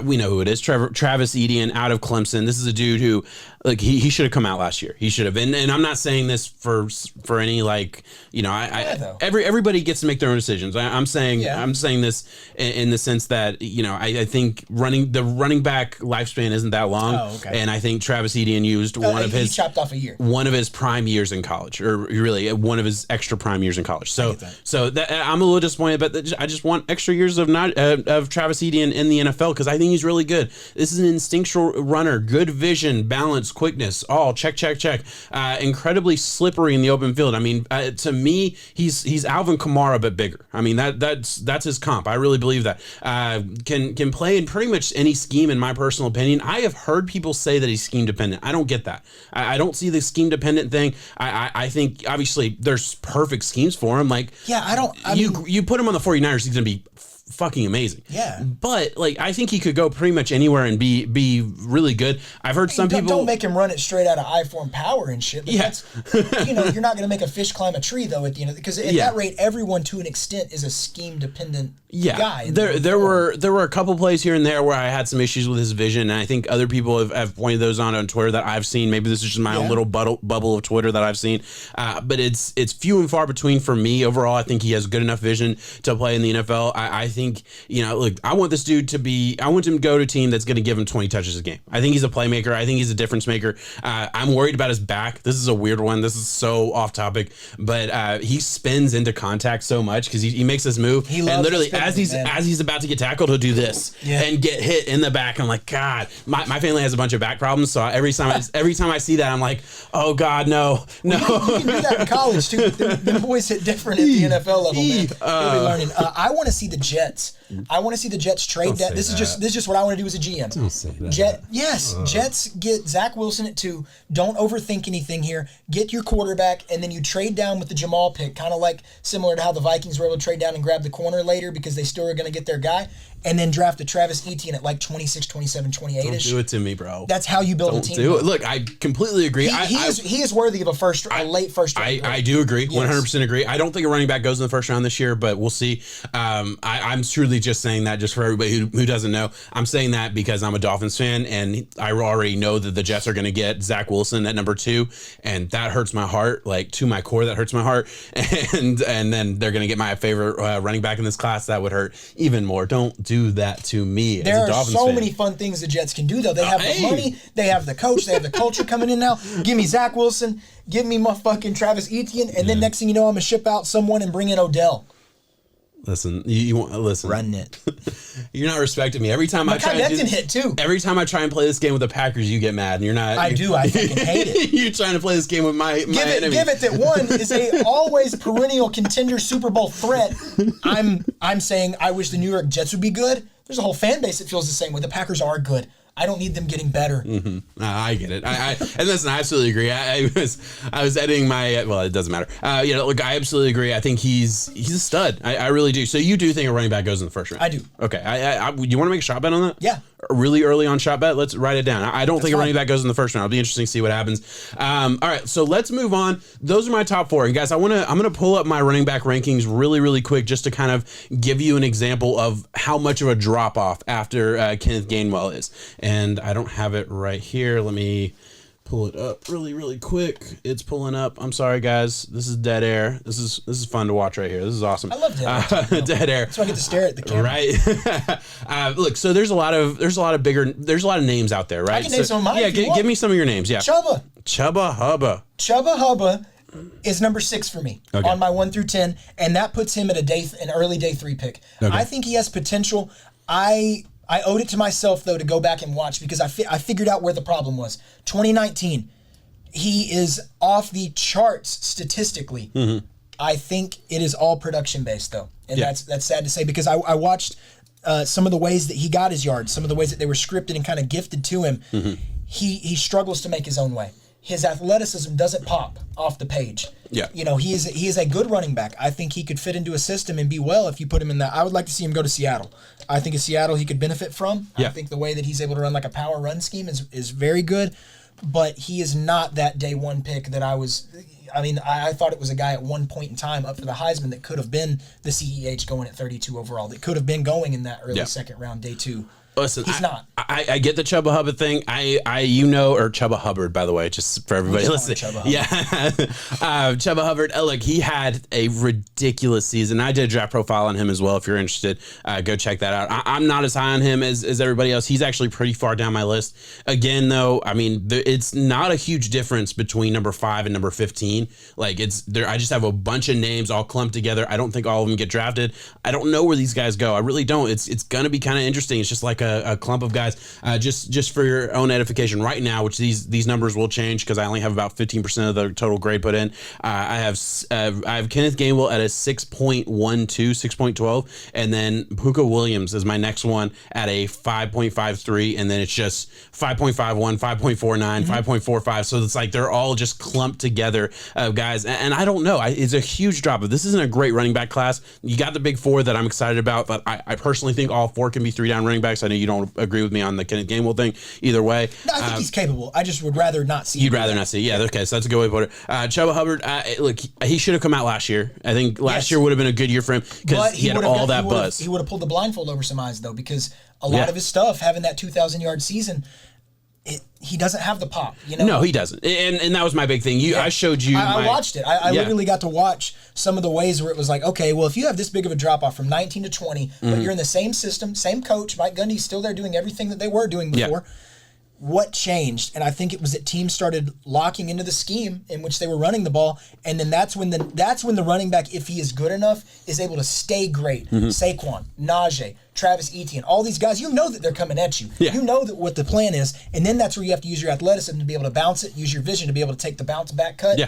we know who it is. Travis Etienne out of Clemson. This is a dude who, like, he should have come out last year. He should have. And I'm not saying this for any everybody gets to make their own decisions. I'm saying this in the sense that I think the running back lifespan isn't that long. Oh, okay. And I think Travis Etienne used he chopped off a year. One of his prime years in college, or really one of his extra prime years in college. So that I'm a little disappointed, but I just want extra years of Travis Etienne in the NFL because I think he's really good. This is an instinctual runner, good vision, balance, quickness, all check. Incredibly slippery in the open field. I mean, to me, he's Alvin Kamara but bigger. I mean that's his comp. I really believe that. Can play in pretty much any scheme in my personal opinion. I have heard people say that he's scheme dependent. I don't get that. I don't see the scheme dependent thing. I think obviously there's perfect schemes for him. Like you put him on the 49ers, he's gonna be fucking amazing. Yeah. But like I think he could go pretty much anywhere and be really good. I've heard some people don't make him run it straight out of I-form power and shit. Yeah. You're not going to make a fish climb a tree though at the end because at that rate everyone to an extent is a scheme dependent guy. There were a couple plays here and there where I had some issues with his vision, and I think other people have pointed those on Twitter that I've seen. Maybe this is just my own little bubble of Twitter that I've seen. But it's few and far between for me. Overall, I think he has good enough vision to play in the NFL. I think, look, I want this dude I want him to go to a team that's going to give him 20 touches a game. I think he's a playmaker. I think he's a difference maker. I'm worried about his back. This is a weird one. This is so off topic, but he spins into contact so much because he makes this move. And literally as he's about to get tackled, he'll do this and get hit in the back. I'm like, God, my family has a bunch of back problems. So every time I see that, I'm like, oh God, no. You can do that in college too. The boys hit different at the NFL level, man. You'll be learning. I want to see the Jets. I want to see the Jets trade that. This is just what I want to do as a GM. Don't say that. Jets get Zach Wilson at 2. Don't overthink anything here. Get your quarterback, and then you trade down with the Jamal pick, kind of like similar to how the Vikings were able to trade down and grab the corner later because they still are going to get their guy, and then draft a Travis Etienne at like 26, 27, 28-ish. Don't do it to me, bro. That's how you build a team. Don't do it. Look, I completely agree. He is worthy of a late first round. I do agree. 100% agree. I don't think a running back goes in the first round this year, but we'll see. I'm truly just saying that just for everybody who doesn't know. I'm saying that because I'm a Dolphins fan, and I already know that the Jets are going to get Zach Wilson at number 2, and that hurts my heart, like to my core. That hurts my heart, and then they're going to get my favorite running back in this class. That would hurt even more. Don't do that to me. There as a Dolphins are so fan. many fun things the Jets can do, though. They have the money, they have the coach, they have the culture coming in now. Give me Zach Wilson, give me my fucking Travis Etienne, and then next thing you know, I'm gonna ship out someone and bring in Odell. Listen, you want listen. Run it. You're not respecting me. Every time I try to hit too. Every time I try and play this game with the Packers, you get mad, and you're not. I do. I fucking hate it. You're trying to play this game with my enemy. Give it that one is a always perennial contender Super Bowl threat. I'm saying I wish the New York Jets would be good. There's a whole fan base that feels the same way. The Packers are good. I don't need them getting better. Mm-hmm. I get it. And listen, I absolutely agree. I was editing my. Well, it doesn't matter. Look, I absolutely agree. I think he's a stud. I really do. So you do think a running back goes in the first round? I do. Okay. You want to make a shot bet on that? Yeah. really early on shot bet, let's write it down. I don't think a running back goes in the first round. It'll be interesting to see what happens. All right, so let's move on. Those are my top 4. And guys, I'm gonna pull up my running back rankings really quick just to kind of give you an example of how much of a drop off after Kenneth Gamewell is. And I don't have it right here. Let me pull it up really quick. It's pulling up. I'm sorry, guys. This is dead air. This is fun to watch right here. This is awesome. I love dead air. Dead air. So I get to stare at the camera. Right. Look, so there's a lot of names out there, right? I can name some of mine. Yeah, give me some of your names. Yeah. Chubba Hubbard. Chubba Hubbard is number 6 for me on my 1 through 10, and that puts him at an early day 3 pick. Okay. I think he has potential. I owed it to myself, though, to go back and watch because I figured out where the problem was. 2019, he is off the charts statistically. Mm-hmm. I think it is all production-based, though. And that's sad to say because I watched some of the ways that he got his yards, some of the ways that they were scripted and kind of gifted to him. Mm-hmm. He struggles to make his own way. His athleticism doesn't pop off the page. Yeah. He is a good running back. I think he could fit into a system and be well if you put him in that. I would like to see him go to Seattle. I think in Seattle he could benefit from. Yeah. I think the way that he's able to run like a power run scheme is very good, but he is not that day 1 pick that I thought it was a guy at one point in time up for the Heisman that could have been the CEH going at 32 overall. That could have been going in that early second round, day 2. Listen, he's not. I get the Chubba Hubbard thing. Or Chubba Hubbard, by the way, just for everybody listening. Chubba Hubbard. Look, he had a ridiculous season. I did a draft profile on him as well. If you're interested, go check that out. I'm not as high on him as everybody else. He's actually pretty far down my list. Again, though, I mean, it's not a huge difference between number 5 and number 15. Like it's there. I just have a bunch of names all clumped together. I don't think all of them get drafted. I don't know where these guys go. I really don't. It's gonna be kind of interesting. It's just like a clump of guys. Just for your own edification right now, which these numbers will change because I only have about 15% of the total grade put in. I have Kenneth Gamewell at a 6.12, 6.12, and then Puka Williams is my next one at a 5.53, and then it's just 5.51, 5.49, 5.45. So it's like they're all just clumped together, guys. And I don't know. It's a huge drop. But this isn't a great running back class. You got the big 4 that I'm excited about, but I personally think all 4 can be 3-down running backs. I know you don't agree with me on the Kenneth Gamewell thing. Either way, no, I think he's capable. I just would rather not see. You'd rather not see. Yeah, okay, so that's a good way to put it. Chubba Hubbard, look, he should have come out last year. I think last year would have been a good year for him because he had all that buzz. He would have pulled the blindfold over some eyes though, because a lot of his stuff, having that 2,000-yard season, he doesn't have the pop. No, he doesn't. And that was my big thing. I showed you. I watched it. I literally got to watch some of the ways where it was like, okay, well, if you have this big of a drop off from 19 to 20, but you're in the same system, same coach, Mike Gundy's still there doing everything that they were doing before. What changed? And I think it was that teams started locking into the scheme in which they were running the ball, and then that's when the running back, if he is good enough, is able to stay great. Saquon, Najee, Travis Etienne, all these guys, you know that they're coming at you. You know that what the plan is, and then that's where you have to use your athleticism to be able to bounce it, use your vision to be able to take the bounce back cut.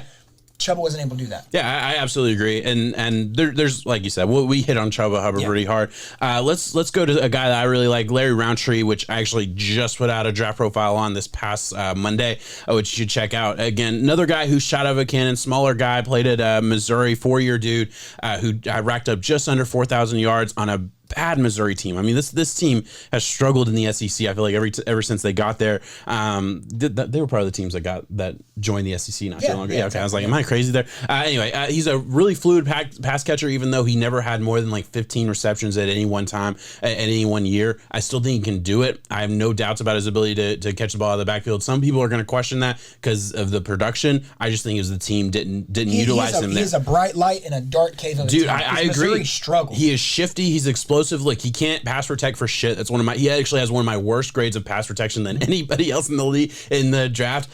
Chubba wasn't able to do that. Yeah, I absolutely agree. And there's, like you said, we hit on Chubba Hubbard pretty hard. Let's go to a guy that I really like, Larry Rountree, which I actually just put out a draft profile on this past Monday, which you should check out. Again, another guy who shot out of a cannon, smaller guy, played at Missouri, 4-year dude who racked up just under 4,000 yards on a bad Missouri team. I mean, this team has struggled in the SEC. I feel like ever since they got there, they were part of the teams that joined the SEC not too long ago. Yeah, okay. I was like, am I crazy there? Anyway, he's a really fluid pass catcher, even though he never had more than like 15 receptions at any one time, at any one year. I still think he can do it. I have no doubts about his ability to catch the ball out of the backfield. Some people are going to question that because of the production. I just think it was the team didn't utilize him there. He is a bright light in a dark cave of a dude, team. I agree. Missouri struggled. He is shifty. He's explosive. Look, he can't pass protect for shit. That's he actually has one of my worst grades of pass protection than anybody else in the league in the draft.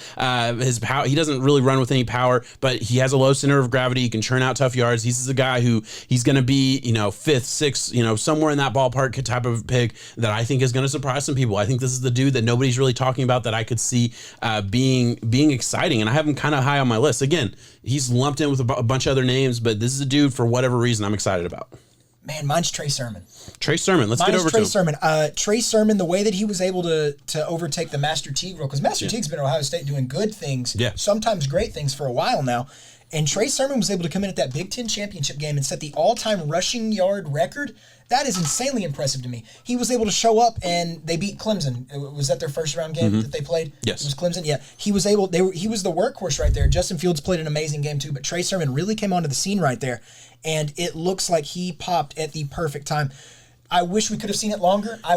His power, he doesn't really run with any power, but he has a low center of gravity. He can churn out tough yards. He's a guy who he's going to be, 5th, 6th, somewhere in that ballpark type of pick that I think is going to surprise some people. I think this is the dude that nobody's really talking about that I could see being exciting, and I have him kind of high on my list. Again, he's lumped in with a bunch of other names, but this is a dude for whatever reason I'm excited about. Man, mine's Trey Sermon. Trey Sermon. Let's get over to him. Trey Sermon, the way that he was able to overtake the Master Teague role, because Master Teague's been at Ohio State doing good things, sometimes great things for a while now. And Trey Sherman was able to come in at that Big Ten championship game and set the all-time rushing yard record. That is insanely impressive to me. He was able to show up, and they beat Clemson. Was that their first round game that they played? Yes. It was Clemson. Yeah. He was able. He was the workhorse right there. Justin Fields played an amazing game too, but Trey Sherman really came onto the scene right there, and it looks like he popped at the perfect time. I wish we could have seen it longer. I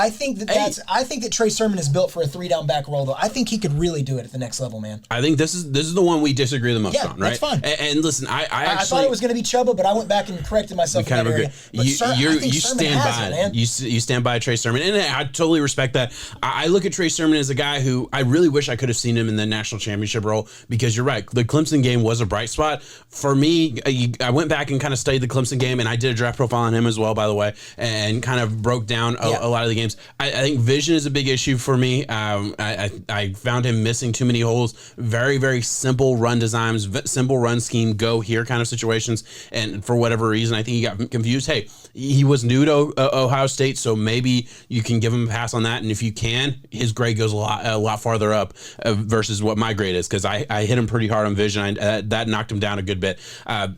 think that Trey Sherman is built for a 3-down back roll, though. I think he could really do it at the next level, man. I think this is the one we disagree the most on, right? That's fine. And listen, I thought it was going to be Chubba, but I went back and corrected myself in that area. But you stand by it. You stand by Trey Sherman, and I totally respect that. I look at Trey Sherman as a guy who I really wish I could have seen him in the national championship role, because you're right. The Clemson game was a bright spot for me. I went back and kind of studied the Clemson game, and I did a draft profile on him as well, by the way, and kind of broke down a lot of the games. I think vision is a big issue for me. I found him missing too many holes. Very, very simple run designs, simple run scheme, go here kind of situations. And for whatever reason, I think he got confused. Hey, he was new to Ohio State, so maybe you can give him a pass on that. And if you can, his grade goes a lot farther up versus what my grade is, because I hit him pretty hard on vision. That knocked him down a good bit.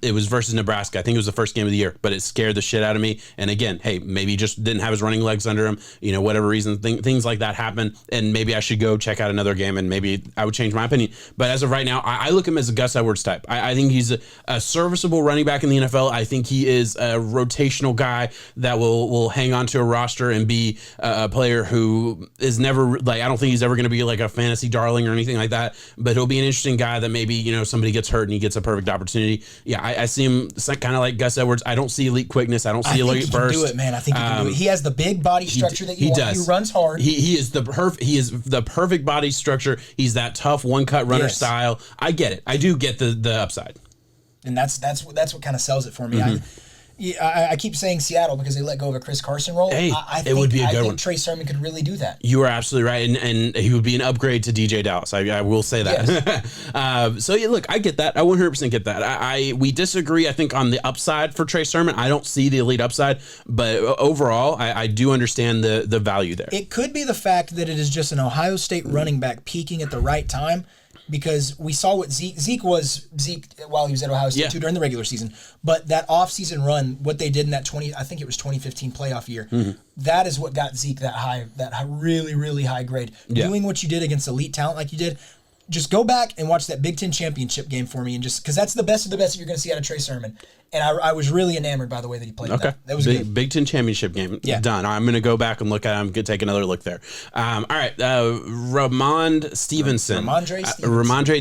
It was versus Nebraska. I think it was the first game of the year, but it scared the shit out of me. And again, hey, maybe he just didn't have his running legs under him, whatever reason, things like that happen, and maybe I should go check out another game, and maybe I would change my opinion. But as of right now, I look at him as a Gus Edwards type. I think he's a serviceable running back in the NFL. I think he is a rotational guy that will hang on to a roster and be a player who is never, I don't think he's ever going to be like a fantasy darling or anything like that, but he'll be an interesting guy that maybe, somebody gets hurt and he gets a perfect opportunity. Yeah, I see him kind of like Gus Edwards. I don't see elite quickness. I don't see elite burst. Do it, man. I think he can do it. He has the big body structure that you want. Does. He runs hard. He is the perfect body structure. He's that tough one-cut runner style. I get it. I do get the upside. And that's what kind of sells it for me. I keep saying Seattle because they let go of a Chris Carson role. Hey, I it would be a good one. I think Trey Sherman could really do that. You are absolutely right, and he would be an upgrade to DJ Dallas. I will say that. Yes. So yeah, look, I get that. I 100% get that. We disagree, I think, on the upside for Trey Sherman. I don't see the elite upside, but overall, I do understand the value there. It could be the fact that it is just an Ohio State running back peaking at the right time, because we saw what Zeke while he was at Ohio State too during the regular season. But that offseason run, what they did in that 2015 playoff year, that is what got Zeke that really, really high grade. Yeah. Doing what you did against elite talent like you did. Just go back and watch that Big Ten championship game for me, and just because that's the best of the best that you're going to see out of Trey Sherman. And I was really enamored by the way that he played. Okay, that was good. Big Ten championship game. Yeah. Done. I'm going to go back and look at him. Take another look there. All right, Ramondre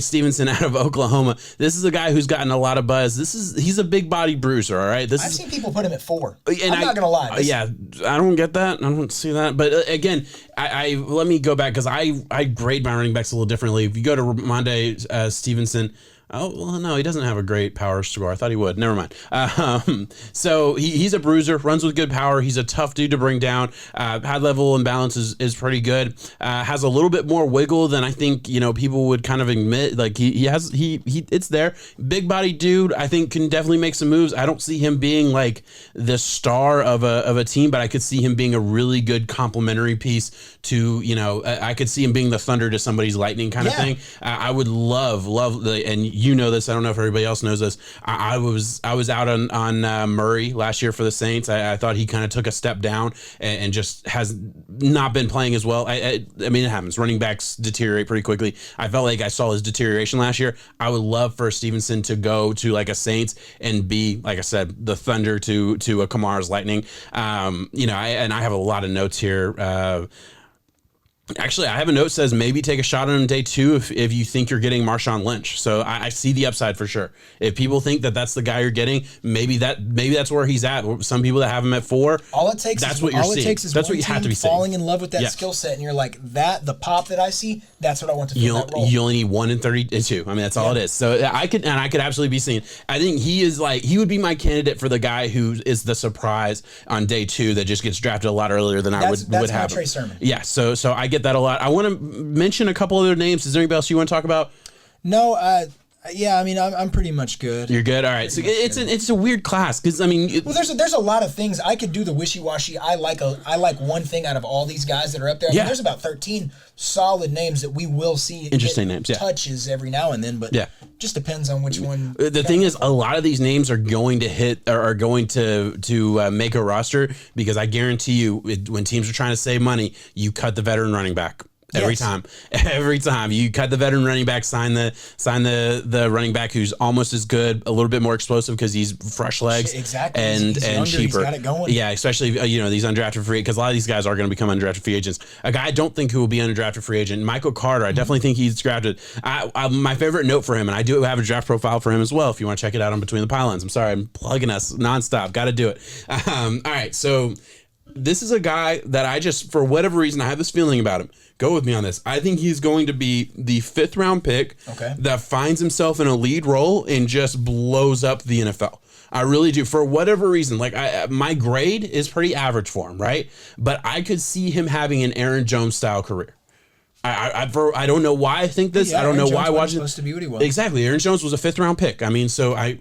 Stevenson out of Oklahoma. This is a guy who's gotten a lot of buzz. He's a big body bruiser. All right, I've seen people put him at 4. And I'm not going to lie. I don't get that. I don't see that. But again, I let me go back because I grade my running backs a little differently. If you go to Ramondre Stevenson. Oh, well, no, he doesn't have a great power score. I thought he would. Never mind. So he's a bruiser, runs with good power. He's a tough dude to bring down. High level imbalance is pretty good. Has a little bit more wiggle than I think, people would kind of admit. Like it's there. Big body dude, I think can definitely make some moves. I don't see him being like the star of a team, but I could see him being a really good complementary piece to, I could see him being the thunder to somebody's lightning kind of thing. I would love and this. I don't know if everybody else knows this. I was out on Murray last year for the Saints. I thought he kind of took a step down and just has not been playing as well. I mean, it happens. Running backs deteriorate pretty quickly. I felt like I saw his deterioration last year. I would love for Stevenson to go to like a Saints and be, like I said, the thunder to a Kamara's lightning. I have a lot of notes here. Actually, I have a note that says maybe take a shot on him day 2 if you think you're getting Marshawn Lynch. So I see the upside for sure. If people think that that's the guy you're getting, maybe that's where he's at. Some people that have him at 4, all it takes is what you have to be falling in love with that skill set, and you're like the pop that I see. That's what I want to fill that role. You only need 1 in 32. I mean, that's all it is. So I could absolutely be seeing. I think he would be my candidate for the guy who is the surprise on day 2 that just gets drafted a lot earlier than I would have. That's Trey Sherman. Yeah. So I get that a lot. I want to mention a couple other names. Is there anybody else you want to talk about? No, I mean, I'm pretty much good. You're good? All right. So it's a weird class because, I mean... there's a lot of things. I could do the wishy-washy. I like one thing out of all these guys that are up there. I mean, there's about 13 solid names that we will see. Interesting names, touches every now and then. But Just depends on which one. The thing is, a lot of these names are going to hit or are going to make a roster because I guarantee you, when teams are trying to save money, you cut the veteran running back. Every time you cut the veteran running back, sign the running back who's almost as good, a little bit more explosive because he's fresh legs, exactly, and younger, cheaper. He's got it going. Yeah, especially these undrafted free, because a lot of these guys are going to become undrafted free agents. A guy I don't think who will be undrafted free agent, Michael Carter. I definitely think he's drafted. My favorite note for him, and I do have a draft profile for him as well. If you want to check it out on Between the Pylons. I'm sorry, I'm plugging us nonstop. Got to do it. All right, so this is a guy that I just, for whatever reason, I have this feeling about him. Go with me on this. I think he's going to be the 5th round pick that finds himself in a lead role and just blows up the NFL. I really do. For whatever reason, my grade is pretty average for him, right? But I could see him having an Aaron Jones style career. I don't know why I think this. I don't know why watching. Supposed to be what he was. Exactly. Aaron Jones was a 5th round pick. I mean, so I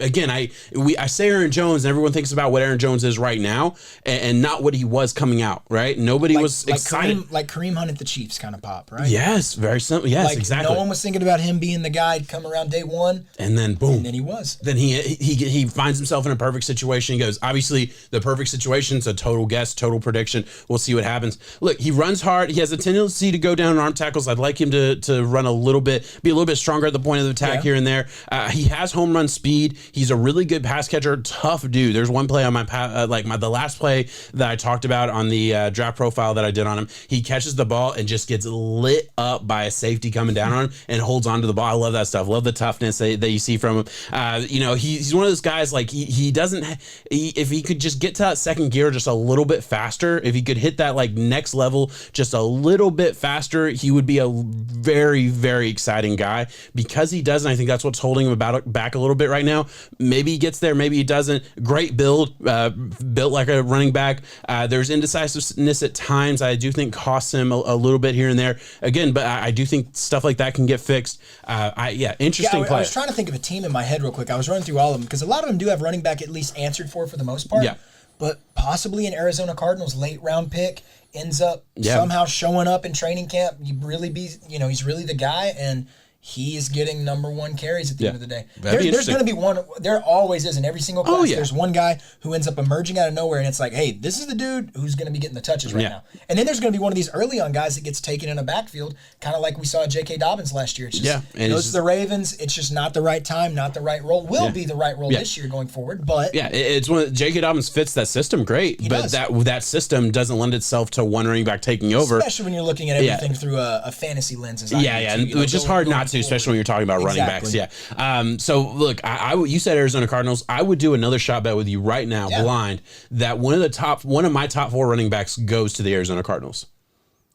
say Aaron Jones, and everyone thinks about what Aaron Jones is right now, and not what he was coming out. Right? Nobody was excited. Kareem Hunt at the Chiefs kind of pop, right? Yes, very simple. Yes, exactly. No one was thinking about him being the guy to come around day one, and then boom, and then he was. Then he finds himself in a perfect situation. He goes, obviously, the perfect situation is a total guess, total prediction. We'll see what happens. Look, he runs hard. He has a tendency to go down in arm tackles. I'd like him to run a little bit, be a little bit stronger at the point of the attack here and there. He has home run speed. He's a really good pass catcher, tough dude. There's one play on the last play that I talked about on the draft profile that I did on him. He catches the ball and just gets lit up by a safety coming down on him and holds onto the ball. I love that stuff. Love the toughness that you see from him. He's one of those guys, like he doesn't, if he could just get to that second gear just a little bit faster, if he could hit that next level just a little bit faster, he would be a very, very exciting guy. Because he doesn't, I think that's what's holding him back a little bit right now. Maybe he gets there, maybe he doesn't. Great build, built like a running back. There's indecisiveness at times. I do think costs him a little bit here and there. Again, but I do think stuff like that can get fixed. Interesting play. I was trying to think of a team in my head real quick. I was running through all of them because a lot of them do have running back at least answered for the most part. Yeah. But possibly an Arizona Cardinals late round pick ends up somehow showing up in training camp. He's really the guy, and he is getting number 1 carries at the end of the day. There's going to be one. There always is in every single class. There's one guy who ends up emerging out of nowhere, and it's like, hey, this is the dude who's going to be getting the touches right now. And then there's going to be one of these early on guys that gets taken in a backfield, kind of like we saw J.K. Dobbins last year. It's just, goes to the Ravens. It's just not the right time, not the right role. Will be the right role this year going forward, but it's when J.K. Dobbins fits that system great, but that system doesn't lend itself to one running back taking over, especially when you're looking at everything through a fantasy lens. It's just hard not to, especially when you're talking about running backs. So look, you said Arizona Cardinals. I would do another shot bet with you right now, blind, that one of my top 4 running backs goes to the Arizona Cardinals.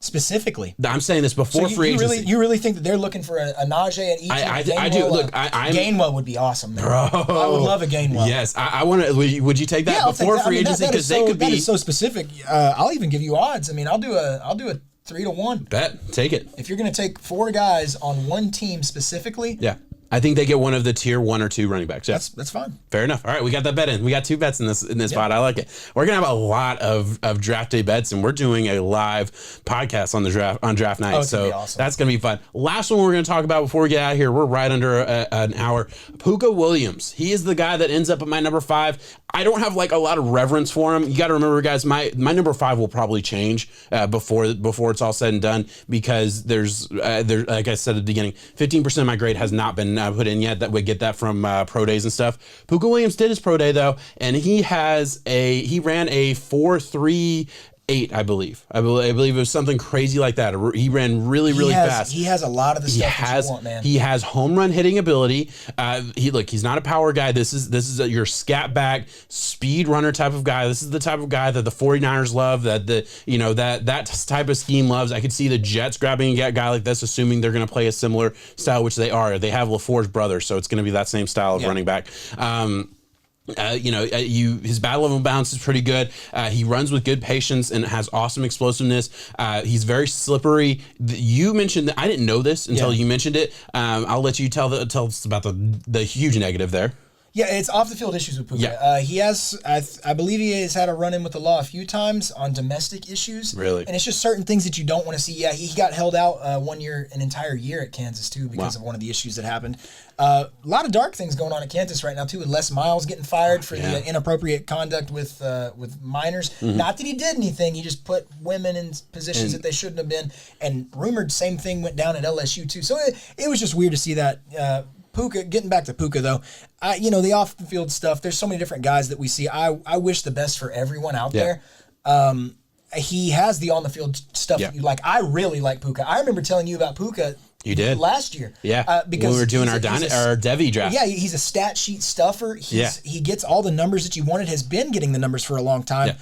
Specifically, I'm saying this before free agency. You really think that they're looking for a Najee at each? I do. Look, Gainwell would be awesome, bro. I would love a Gainwell. Yes, I want to. Would you take that before free agency? Because they could be. That is so specific. I'll even give you odds. I mean, I'll do a 3-1. Bet. Take it. If you're going to take 4 guys on one team specifically. Yeah. I think they get one of the tier 1 or 2 running backs. Yeah. That's fine. Fair enough. All right, we got that bet in. We got 2 bets in this spot. I like it. We're gonna have a lot of draft day bets, and we're doing a live podcast on draft night. So awesome. That's gonna be fun. Last one we're gonna talk about before we get out of here. We're right under an hour. Puka Williams. He is the guy that ends up at my number 5. I don't have a lot of reverence for him. You got to remember, guys, my number 5 will probably change before it's all said and done, because there's like I said at the beginning, 15% of my grade has not been put in yet. That would get that from pro days and stuff. Puka Williams did his pro day though, and he ran a 4.38, I believe. I believe it was something crazy like that. He ran really fast. He has a lot of the stuff that you want, man. He has home run hitting ability. He's not a power guy. This is your scat back speed runner type of guy. This is the type of guy that the 49ers love, that that type of scheme loves. I could see the Jets grabbing a guy like this, assuming they're going to play a similar style, which they are. They have LaFleur's brother, so it's going to be that same style of running back. His battle level bounce is pretty good. He runs with good patience and has awesome explosiveness. He's very slippery. You mentioned that. I didn't know this until you mentioned it. I'll let you tell us about the huge negative there. Yeah, it's off the field issues with Puka. Yeah. He has, I believe he has had a run-in with the law a few times on domestic issues. Really? And it's just certain things that you don't want to see. Yeah, he got held out an entire year at Kansas, too, because of one of the issues that happened. A lot of dark things going on at Kansas right now, too, with Les Miles getting fired for the inappropriate conduct with minors. Mm-hmm. Not that he did anything. He just put women in positions that they shouldn't have been. And rumored same thing went down at LSU, too. So it was just weird to see that. Puka, getting back to Puka though, the off the field stuff. There's so many different guys that we see. I wish the best for everyone out there. He has the on the field stuff that you like. I really like Puka. I remember telling you about Puka. You did last year. Yeah, because when we were doing our Devi draft. Yeah, he's a stat sheet stuffer. He gets all the numbers that you wanted. Has been getting the numbers for a long time. Yeah.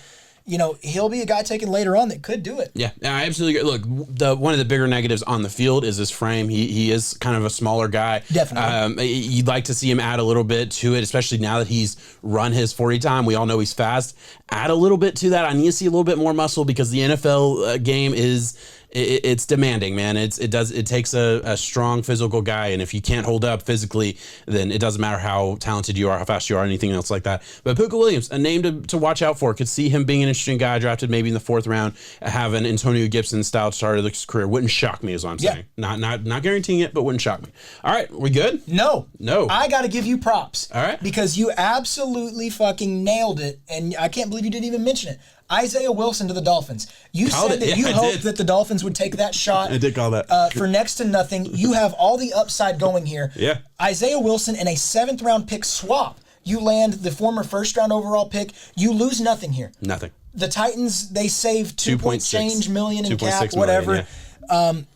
He'll be a guy taken later on that could do it. Yeah, I absolutely agree. Look, one of the bigger negatives on the field is his frame. He is kind of a smaller guy. Definitely. You'd like to see him add a little bit to it, especially now that he's run his 40 time. We all know he's fast. Add a little bit to that. I need to see a little bit more muscle because the NFL game is... It's demanding, man. It takes a strong physical guy, and if you can't hold up physically, then it doesn't matter how talented you are, how fast you are, anything else like that. But Puka Williams, a name to watch out for. Could see him being an interesting guy, drafted maybe in the 4th round, have an Antonio Gibson style start of his career. Wouldn't shock me, is what I'm saying. Not guaranteeing it, but wouldn't shock me. All right, we good? No. I got to give you props. All right. Because you absolutely fucking nailed it, and I can't believe you didn't even mention it. Isaiah Wilson to the Dolphins. You said that you hoped that the Dolphins would take that shot. I did call that. For next to nothing. You have all the upside going here. Yeah. Isaiah Wilson and a 7th round pick swap. You land the former 1st round overall pick. You lose nothing here. Nothing. The Titans, they save 2.6 million in cap, million, whatever. Yeah.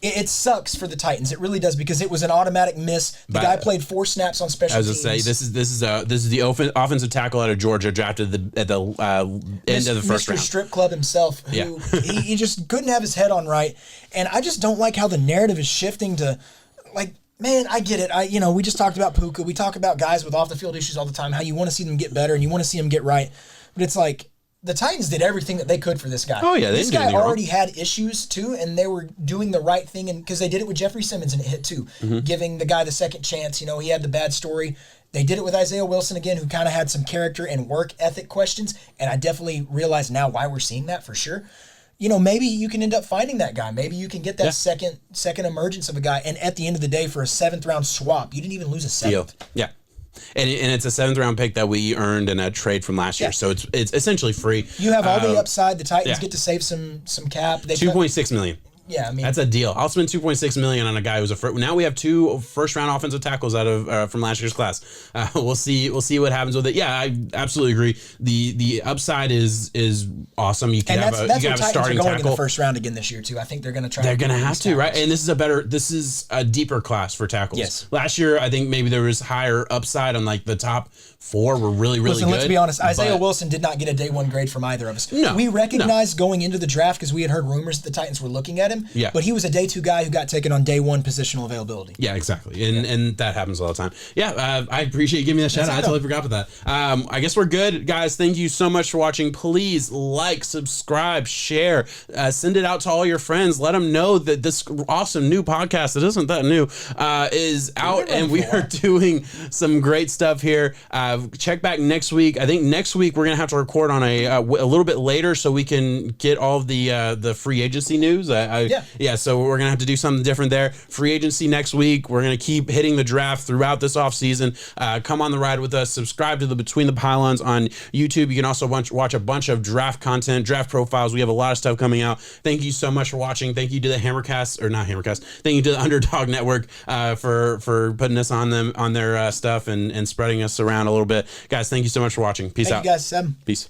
It sucks for the Titans. It really does because it was an automatic miss. The guy played 4 snaps on special teams. I was going to say this is the offensive tackle out of Georgia drafted at the end of the first round. Mr. Strip Club himself, who he just couldn't have his head on right. And I just don't like how the narrative is shifting to man, I get it. We just talked about Puka. We talk about guys with off the field issues all the time. How you want to see them get better and you want to see them get right, but it's like. The Titans did everything that they could for this guy. Oh, yeah. This guy already had issues, too, and they were doing the right thing because they did it with Jeffrey Simmons and it hit, too, giving the guy the second chance. He had the bad story. They did it with Isaiah Wilson again, who kind of had some character and work ethic questions, and I definitely realize now why we're seeing that for sure. Maybe you can end up finding that guy. Maybe you can get that second emergence of a guy, and at the end of the day, for a 7th round swap, you didn't even lose a 7th. Deal. Yeah. And it's a 7th round pick that we earned in a trade from last year, so it's essentially free. You have all the upside. The Titans get to save some cap. $2.6 million. Yeah, I mean that's a deal. I'll spend $2.6 million on a guy who's now we have 2 first-round offensive tackles out of from last year's class. We'll see what happens with it. Yeah, I absolutely agree. The upside is awesome. You can have a starting tackle in the 1st round again this year too. I think they're going to try. They're going to have to, right? And this is a deeper class for tackles. Yes. Last year, I think maybe there was higher upside on the top 4 were really good. Let's be honest. Isaiah Wilson did not get a day 1 grade from either of us. No, we recognized going into the draft because we had heard rumors that the Titans were looking at him. Yeah. But he was a day 2 guy who got taken on day 1 positional availability. Yeah, exactly. And that happens all the time. Yeah, I appreciate you giving me that shout out. I totally forgot about that. I guess we're good. Guys, thank you so much for watching. Please like, subscribe, share, send it out to all your friends. Let them know that this awesome new podcast that isn't that new is out, and we are doing some great stuff here. Check back next week. I think next week we're going to have to record on a little bit later so we can get all of the free agency news. So we're going to have to do something different there. Free agency next week. We're going to keep hitting the draft throughout this offseason. Come on the ride with us. Subscribe to the Between the Pylons on YouTube. You can also watch a bunch of draft content, draft profiles. We have a lot of stuff coming out. Thank you so much for watching. Thank you to the Hammercast, or not Hammercast. Thank you to the Underdog Network for putting us on their stuff and spreading us around a little bit. Guys, thank you so much for watching. Peace out. Thank you guys. Peace.